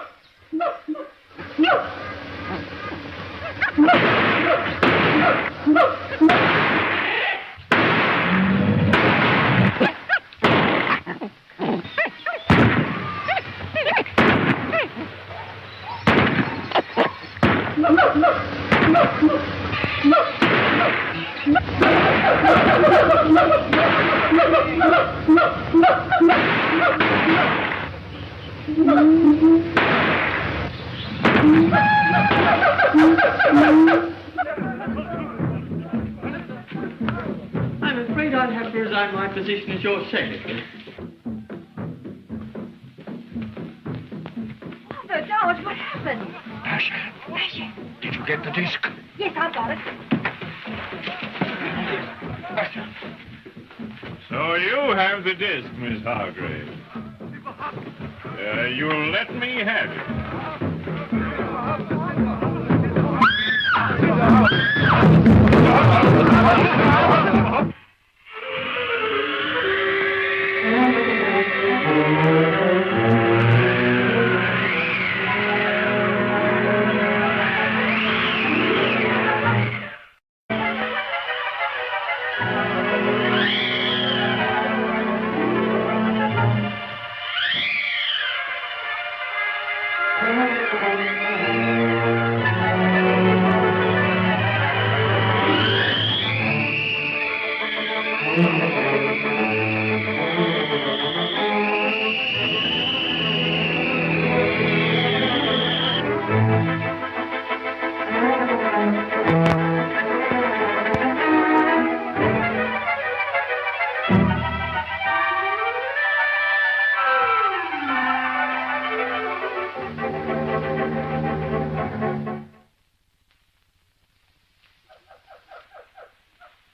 I'm afraid I'll have to resign my position as your secretary. Father, George, what happened? Asher, did you get the disc? Yes, I've got it. So you have the disc, Miss Hargrave. You'll let me have it.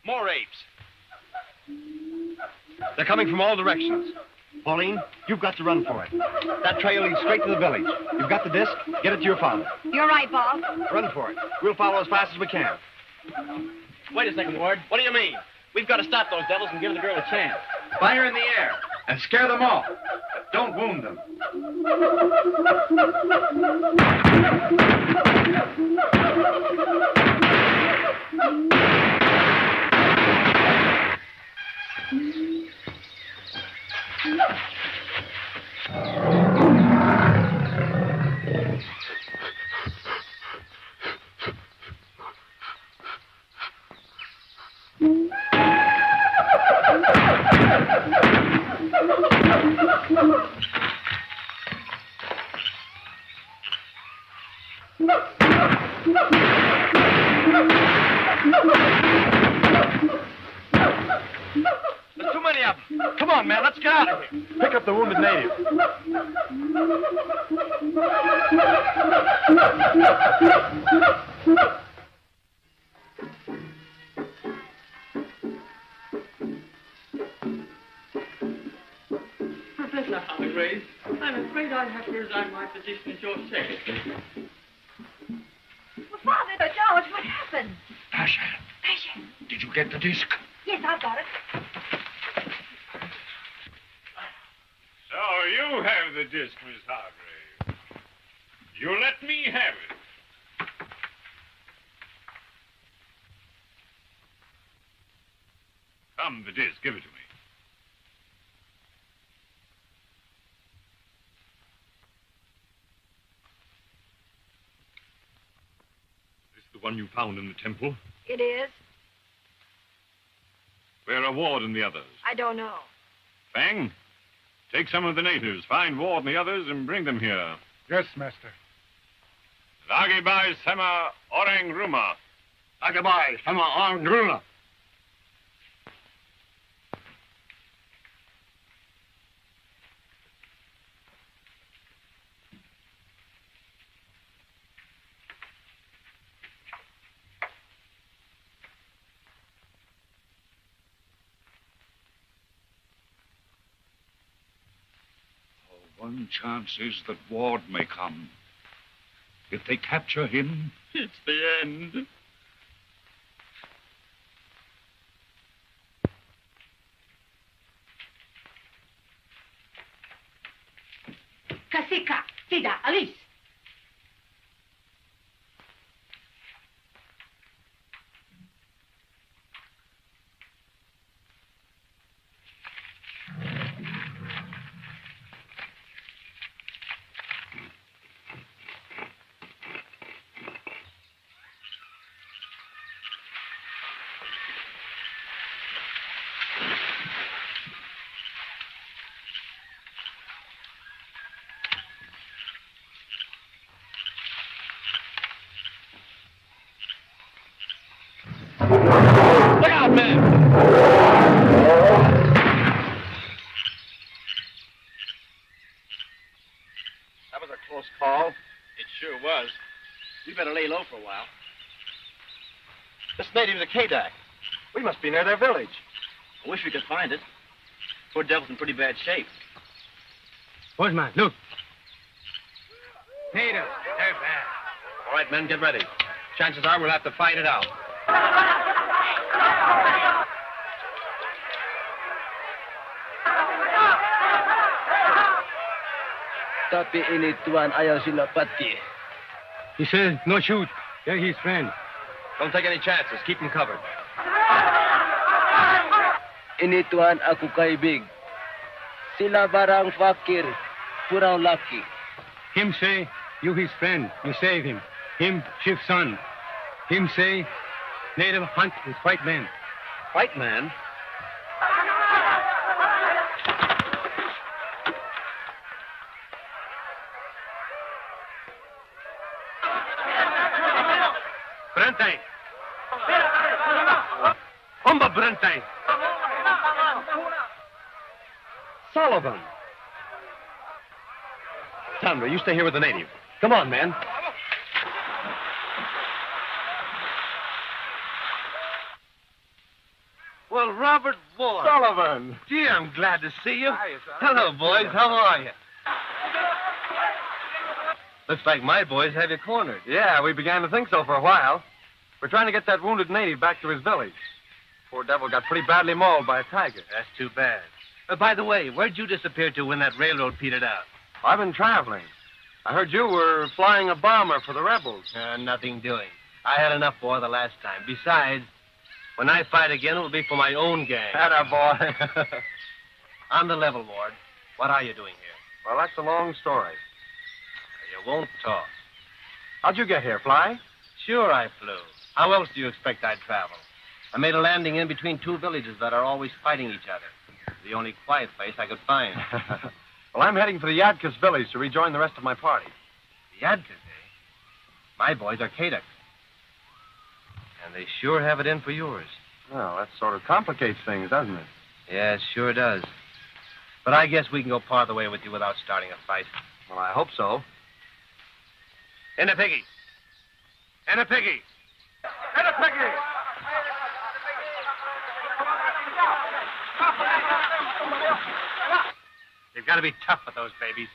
More apes. They're coming from all directions. Pauline, you've got to run for it. That trail leads straight to the village. You've got the disc. Get it to your father. You're right, Bob. Run for it. We'll follow as fast as we can. Wait a second, Ward. What do you mean? We've got to stop those devils and give the girl a chance. Fire in the air and scare them off. Don't wound them. There's too many of them. Come on, man, let's get out of here. Pick up the wounded native. Professor Hargraves, I'm afraid I'll have to resign my position as your secretary. Well, Father, George, what happened? Pasha, Pasha. did you get the disc? Yes, I've got it. So you have the disc, Miss Hargrave. You let me have it. Come, the disc. Give it to me. Is this the one you found in the temple? It is? Where are Ward and the others? I don't know. Fang, take some of the natives, find Ward and the others, and bring them here. Yes, master. Lagibai Sema Orang Ruma. Agabai, sama on Gruna. One chance is that Ward may come. If they capture him, It's the end. Kasika, tidak, Alice. Look out, man! That was a close call. It sure was. We better lay low for a while. This native's a Kadak. We must be near their village. I wish we could find it. Poor devil's in pretty bad shape. Postman, look. Native. They're bad. All right, men, get ready. Chances are we'll have to fight it out. Tapi ini Tuan ayaw sila pati. He says no shoot. They're his friend. Don't take any chances. Keep them covered. Ini Tuan aku kaibig. Sila barang fakir, purang laki. Him say, you his friend. You save him. Him, chief son. Him say, native hunt with white man. White man? Brentine. Umba Brentine. Sullivan. Sandra, you stay here with the native. Come on, man. Well, Robert Ward. Sullivan. Gee, I'm glad to see you. Hiya, son. Hello, boys. How are you? Looks like my boys have you cornered. Yeah, we began to think so for a while. We're trying to get that wounded native back to his village. Poor devil got pretty badly mauled by a tiger. That's too bad. By the way, where'd you disappear to when that railroad petered out? I've been traveling. I heard you were flying a bomber for the rebels. Nothing doing. I had enough for the last time. Besides, when I fight again, it'll be for my own gang. Atta boy. On the level, Ward. What are you doing here? Well, that's a long story. You won't talk. How'd you get here, fly? Sure I flew. How else do you expect I'd travel? I made a landing in between two villages that are always fighting each other. The only quiet place I could find. Well, I'm heading for the Yadkus village to rejoin the rest of my party. The Yadkas, eh? My boys are Kadaks. And they sure have it in for yours. Well, that sort of complicates things, doesn't it? Yeah, it sure does. But I guess we can go part of the way with you without starting a fight. Well, I hope so. In a piggy. In a piggy. And a piggy! They've got to be tough with those babies.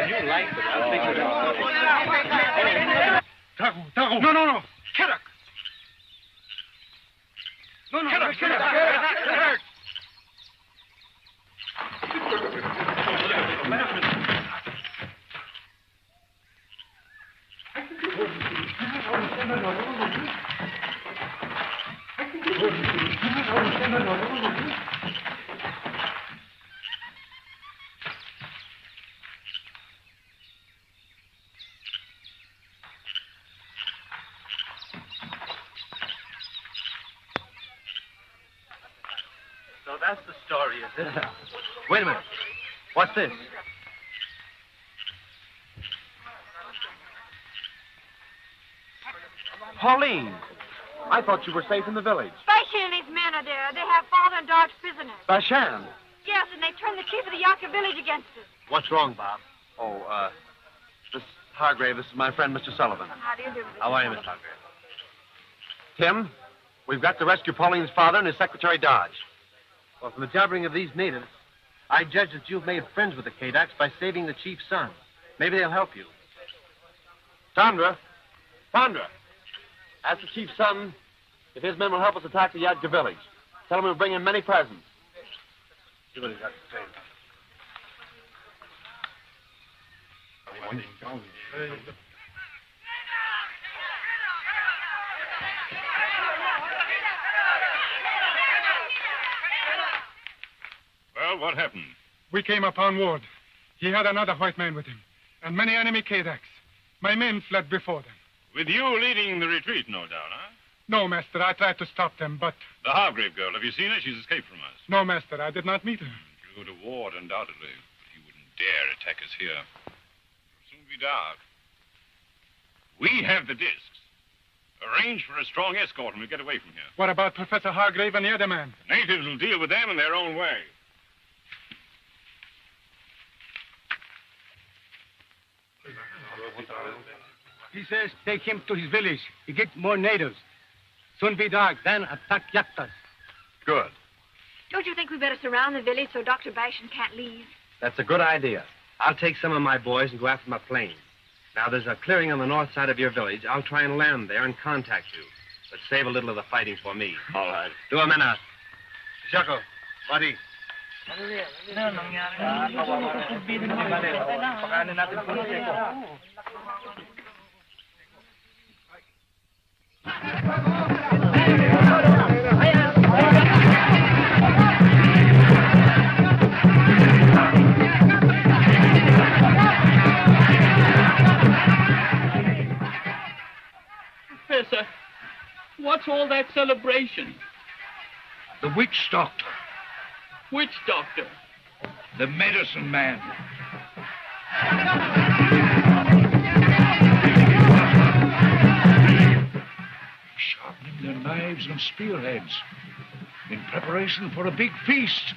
You like them. I think Tago. No. Kadak. No. Kadak. So that's the story, is it? Wait a minute. What's this? Pauline, I thought you were safe in the village. Bashan and his men are there. They have father and daughter prisoners. Bashan. Yes, and they turned the chief of the Yaka village against us. What's wrong, Bob? Oh, Miss Hargrave, this is my friend, Mr. Sullivan. How do you do, Mr. How are you, Miss Hargrave? Tim, we've got to rescue Pauline's father and his secretary, Dodge. Well, from the jabbering of these natives, I judge that you've made friends with the Kadaks by saving the chief's son. Maybe they'll help you. Sandra, ask the chief's son if his men will help us attack the Yadka village. Tell him we'll bring him many presents. See what he's got to say. Well, what happened? We came upon Ward. He had another white man with him, and many enemy Kadaks. My men fled before them. With you leading the retreat, no doubt, huh? No, master, I tried to stop them, but... The Hargrave girl, have you seen her? She's escaped from us. No, master, I did not meet her. She'll go to Ward, undoubtedly, but he wouldn't dare attack us here. It'll soon be dark. We have the discs. Arrange for a strong escort and we'll get away from here. What about Professor Hargrave and the other man? The natives will deal with them in their own way. He says take him to his village. He get more natives. Soon be dark, then attack Yaktas. Good. Don't you think we better surround the village so Dr. Bashan can't leave? That's a good idea. I'll take some of my boys and go after my plane. Now, there's a clearing on the north side of your village. I'll try and land there and contact you. But save a little of the fighting for me. All right. Do a minute. Shako, buddy. Professor, what's all that celebration? The witch doctor. Which doctor? The medicine man. Sharpening their knives and spearheads in preparation for a big feast.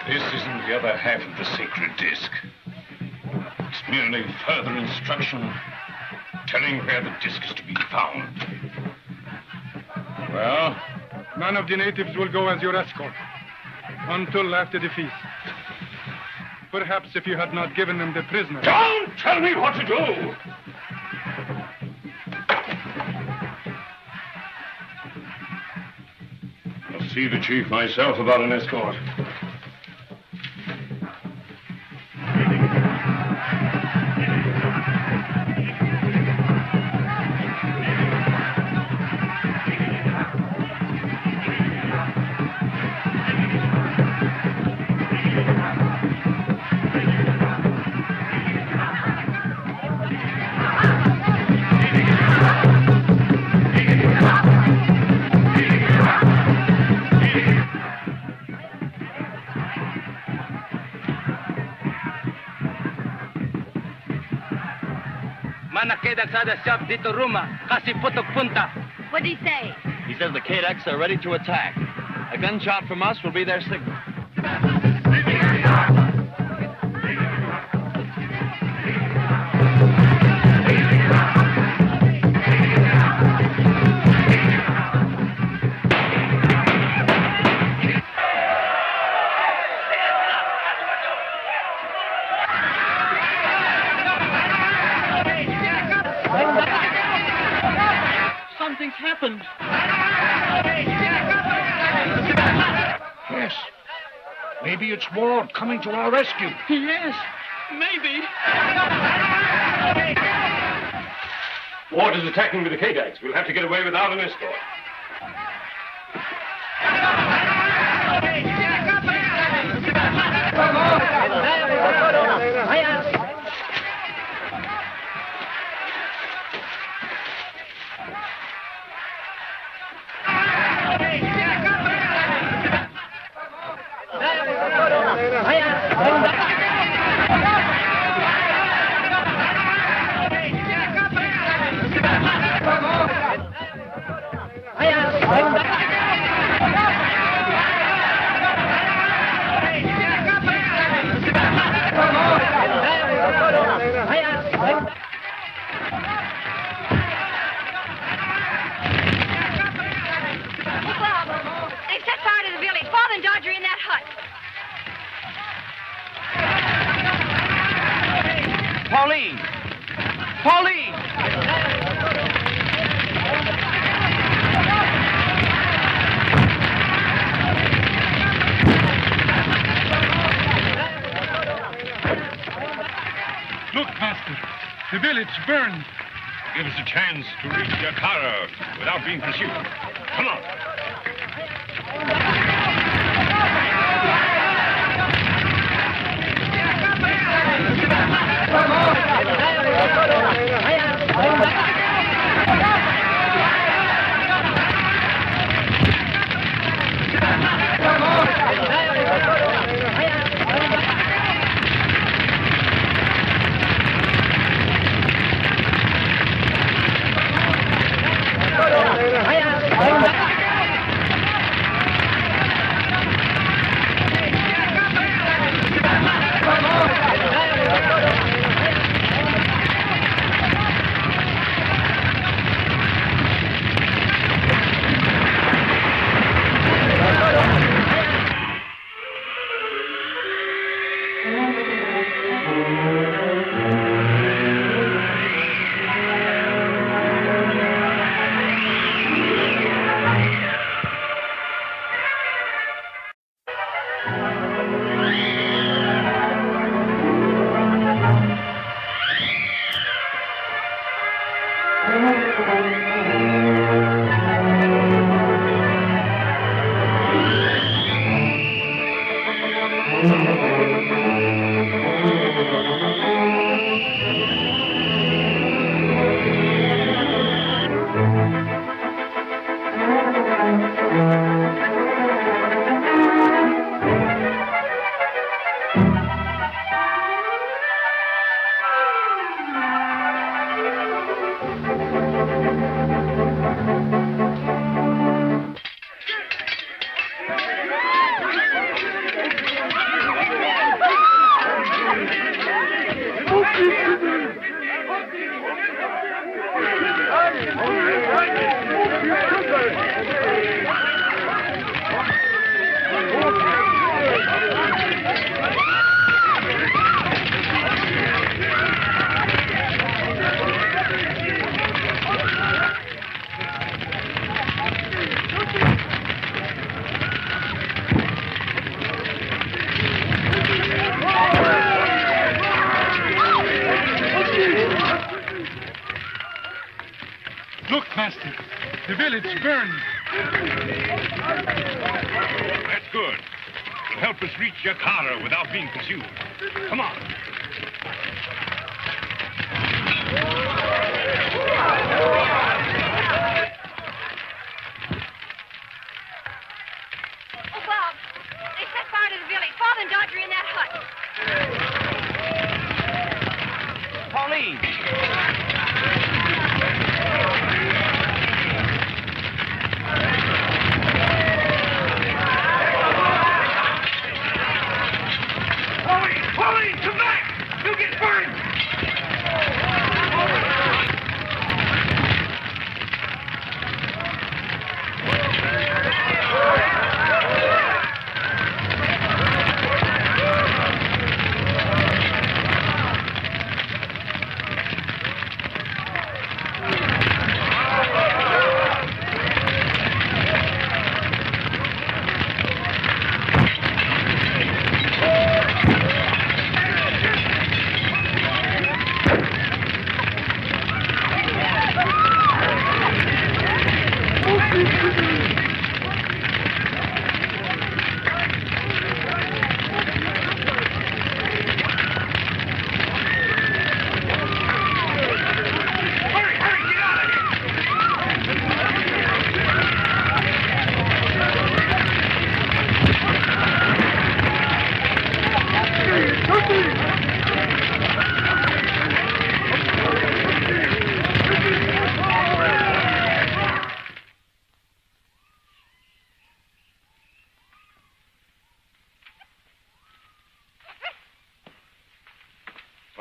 This isn't the other half of the sacred disc. It's merely further instruction telling where the disc is to be found. Well? None of the natives will go as your escort until after the feast. Perhaps if you had not given them the prisoner... Don't tell me what to do! I'll see the chief myself about an escort. Kedak sada siap dito rumah. Kasih putok punta. What did he say? He says the Kadaks are ready to attack. A gunshot from us will be their signal. Something's happened. Yes. Maybe it's Ward coming to our rescue. Yes, maybe. Ward is attacking with the Kadaks. We'll have to get away without an escort. They've set fire to the village. Father and Dodger are in that hut. Pauline! Pauline! village burned. Give us a chance to reach Yakara without being pursued. Come on. Look, Master. The village burned. That's good. It'll help us reach Yakara without being pursued. Come on. Oh, Bob, they set fire to the village. Father and Dodger in that hut. Pauline! Pauline, come back! You'll get burned!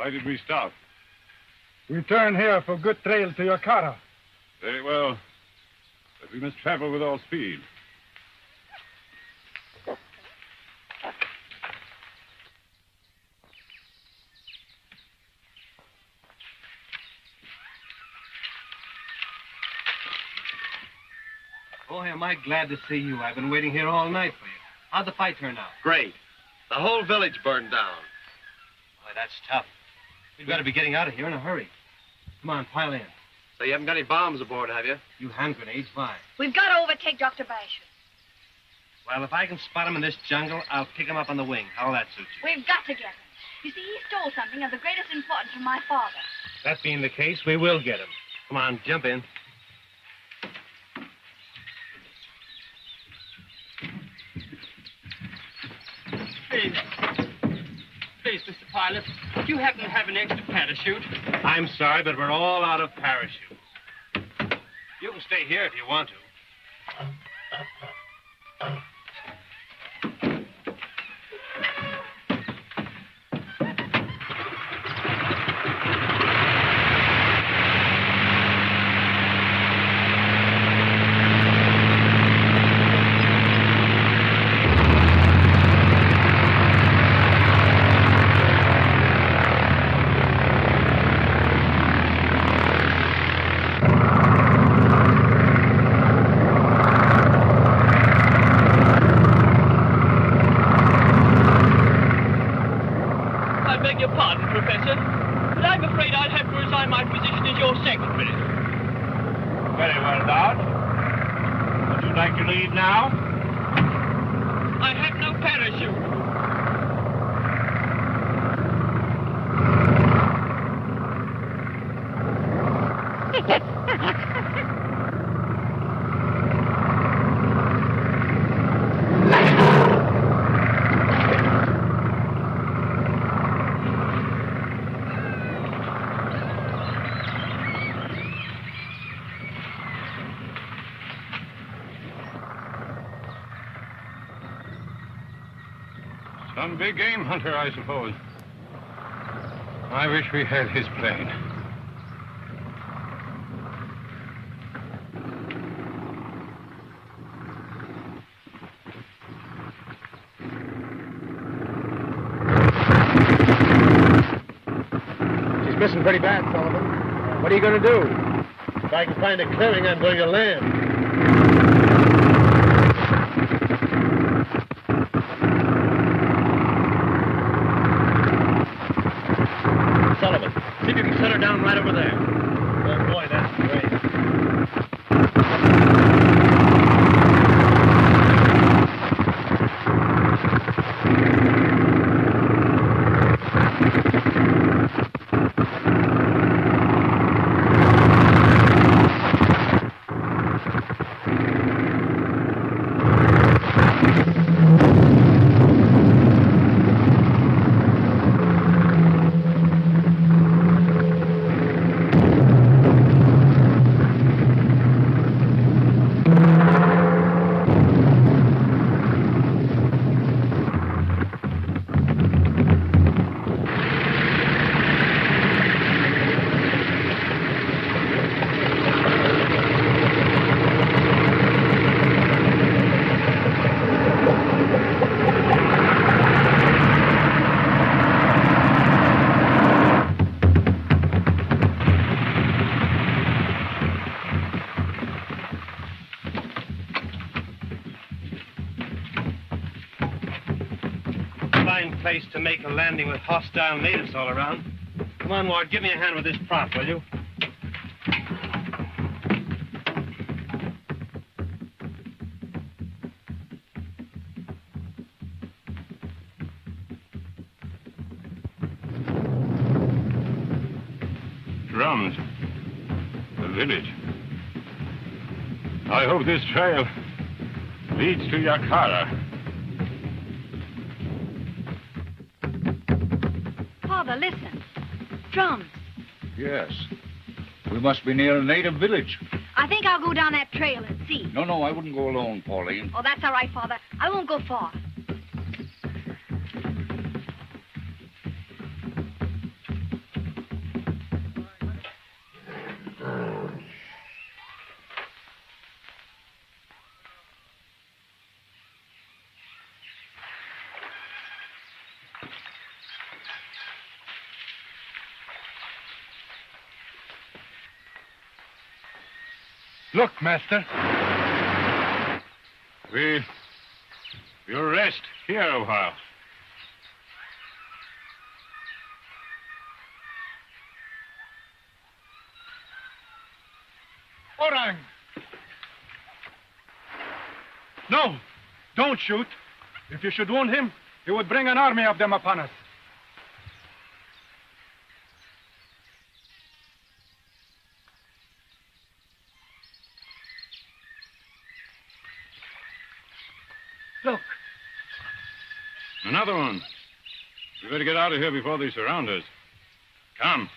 Why did we stop? We turn here for good trail to Yakara. Very well. But we must travel with all speed. Boy, am I glad to see you. I've been waiting here all night for you. How'd the fight turn out? Great. The whole village burned down. Boy, that's tough. We've got to be getting out of here in a hurry. Come on, pile in. So you haven't got any bombs aboard, have you? You hand grenades, why? We've got to overtake Dr. Basher. Well, if I can spot him in this jungle, I'll pick him up on the wing. How'll that suit you? We've got to get him. You see, he stole something of the greatest importance from my father. That being the case, we will get him. Come on, jump in. Please. Please, Mr. Pilot, do you happen to have an extra parachute? I'm sorry, but we're all out of parachutes. You can stay here if you want to. Some big game hunter, I suppose. I wish we had his plane. She's missing pretty bad, Sullivan. What are you going to do? If I can find a clearing, I'm going to land. See if you can set her down right over there. Oh, boy, that's great. Place to make a landing with hostile natives all around. Come on, Ward, give me a hand with this prop, will you? Drums. The village. I hope this trail leads to Yakara. Father, listen. Drums. Yes. We must be near a native village. I think I'll go down that trail and see. No, I wouldn't go alone, Pauline. Oh, that's all right, Father. I won't go far. Look, Master. We'll rest here a while. Orang! No! Don't shoot. If you should wound him, he would bring an army of them upon us. Look. Another one. We better get out of here before they surround us. Come.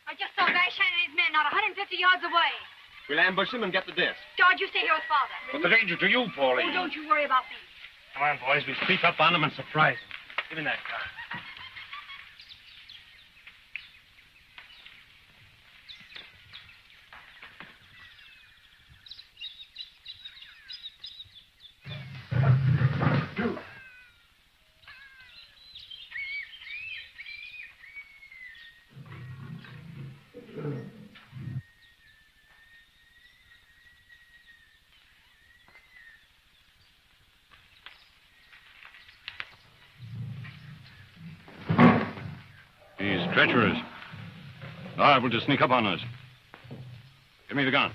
I just saw Bashan and his men not 150 yards away. We'll ambush them and get the disc. George, you stay here with Father. What's the danger to you, Pauline? Oh, don't you worry about me. Come on, boys. We'll sneak up on them and surprise them. Give me that car. He's treacherous. Liable to sneak up on us. Give me the gun.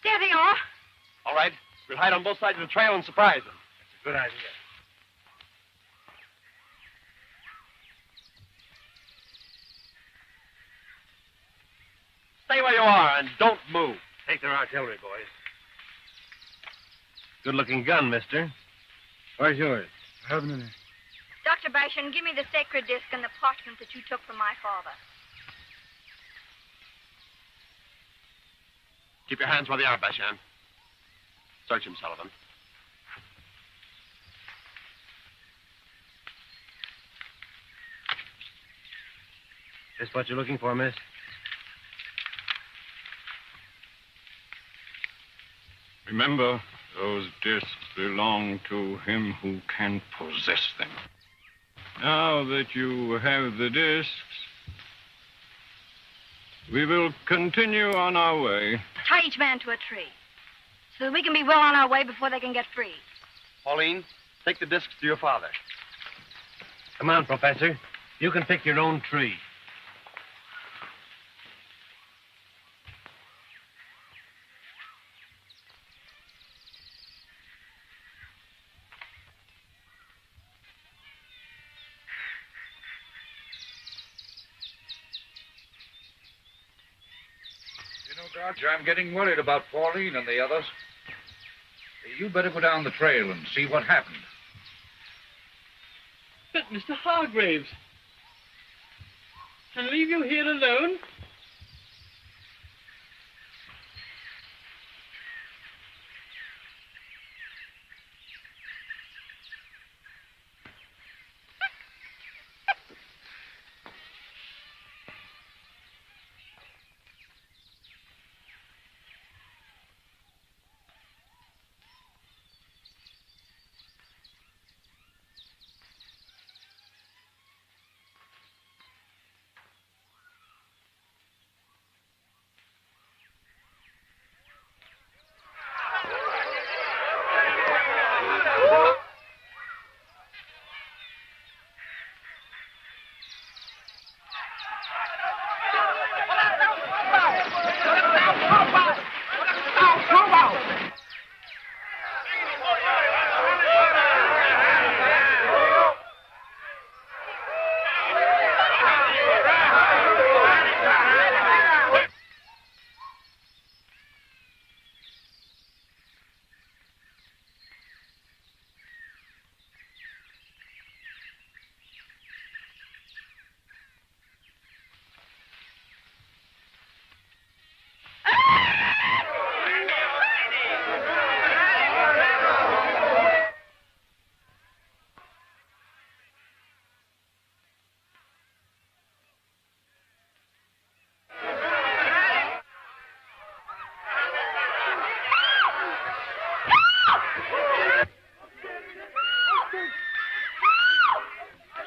There they are. All right. We'll hide on both sides of the trail and surprise them. That's a good idea. Stay where you are and don't move. Take their artillery, boys. Good-looking gun, mister. Where's yours? I haven't any. Dr. Bashan, give me the sacred disc and the parchment that you took from my father. Keep your hands where they are, Bashan. Search him, Sullivan. This what you're looking for, miss? Remember, those discs belong to him who can possess them. Now that you have the discs, we will continue on our way. Tie each man to a tree so that we can be well on our way before they can get free. Pauline, take the discs to your father. Come on, Professor. You can pick your own tree. You know, Dodge, I'm getting worried about Pauline and the others. You better go down the trail and see what happened. But, Mr. Hargraves, can I leave you here alone?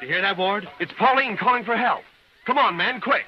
You hear that, Ward? It's Pauline calling for help. Come on, man, quick.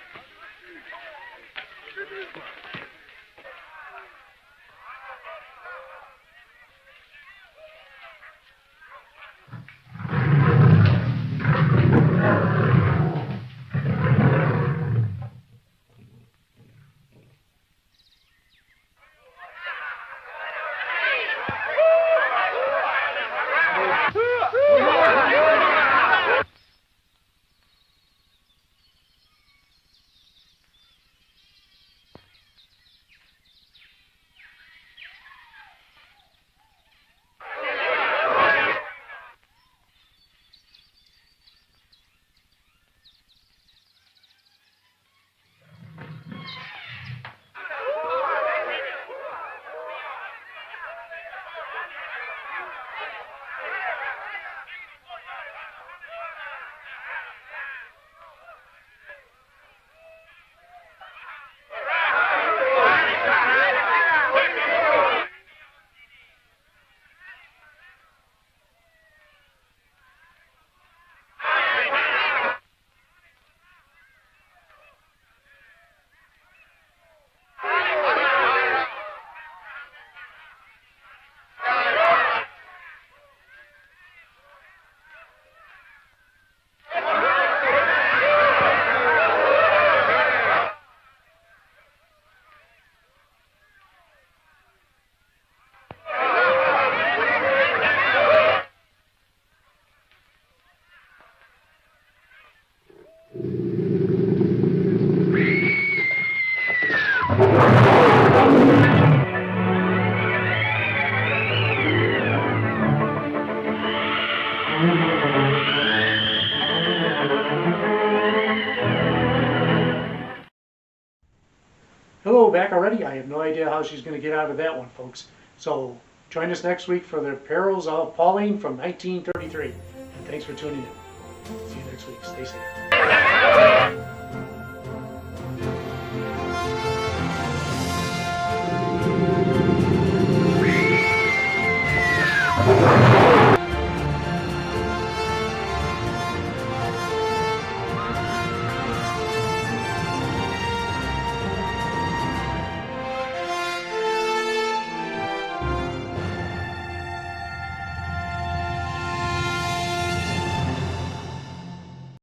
Hello, back already? I have no idea how she's going to get out of that one, folks. So join us next week for the Perils of Pauline from 1933. And thanks for tuning in. See you next week. Stay safe.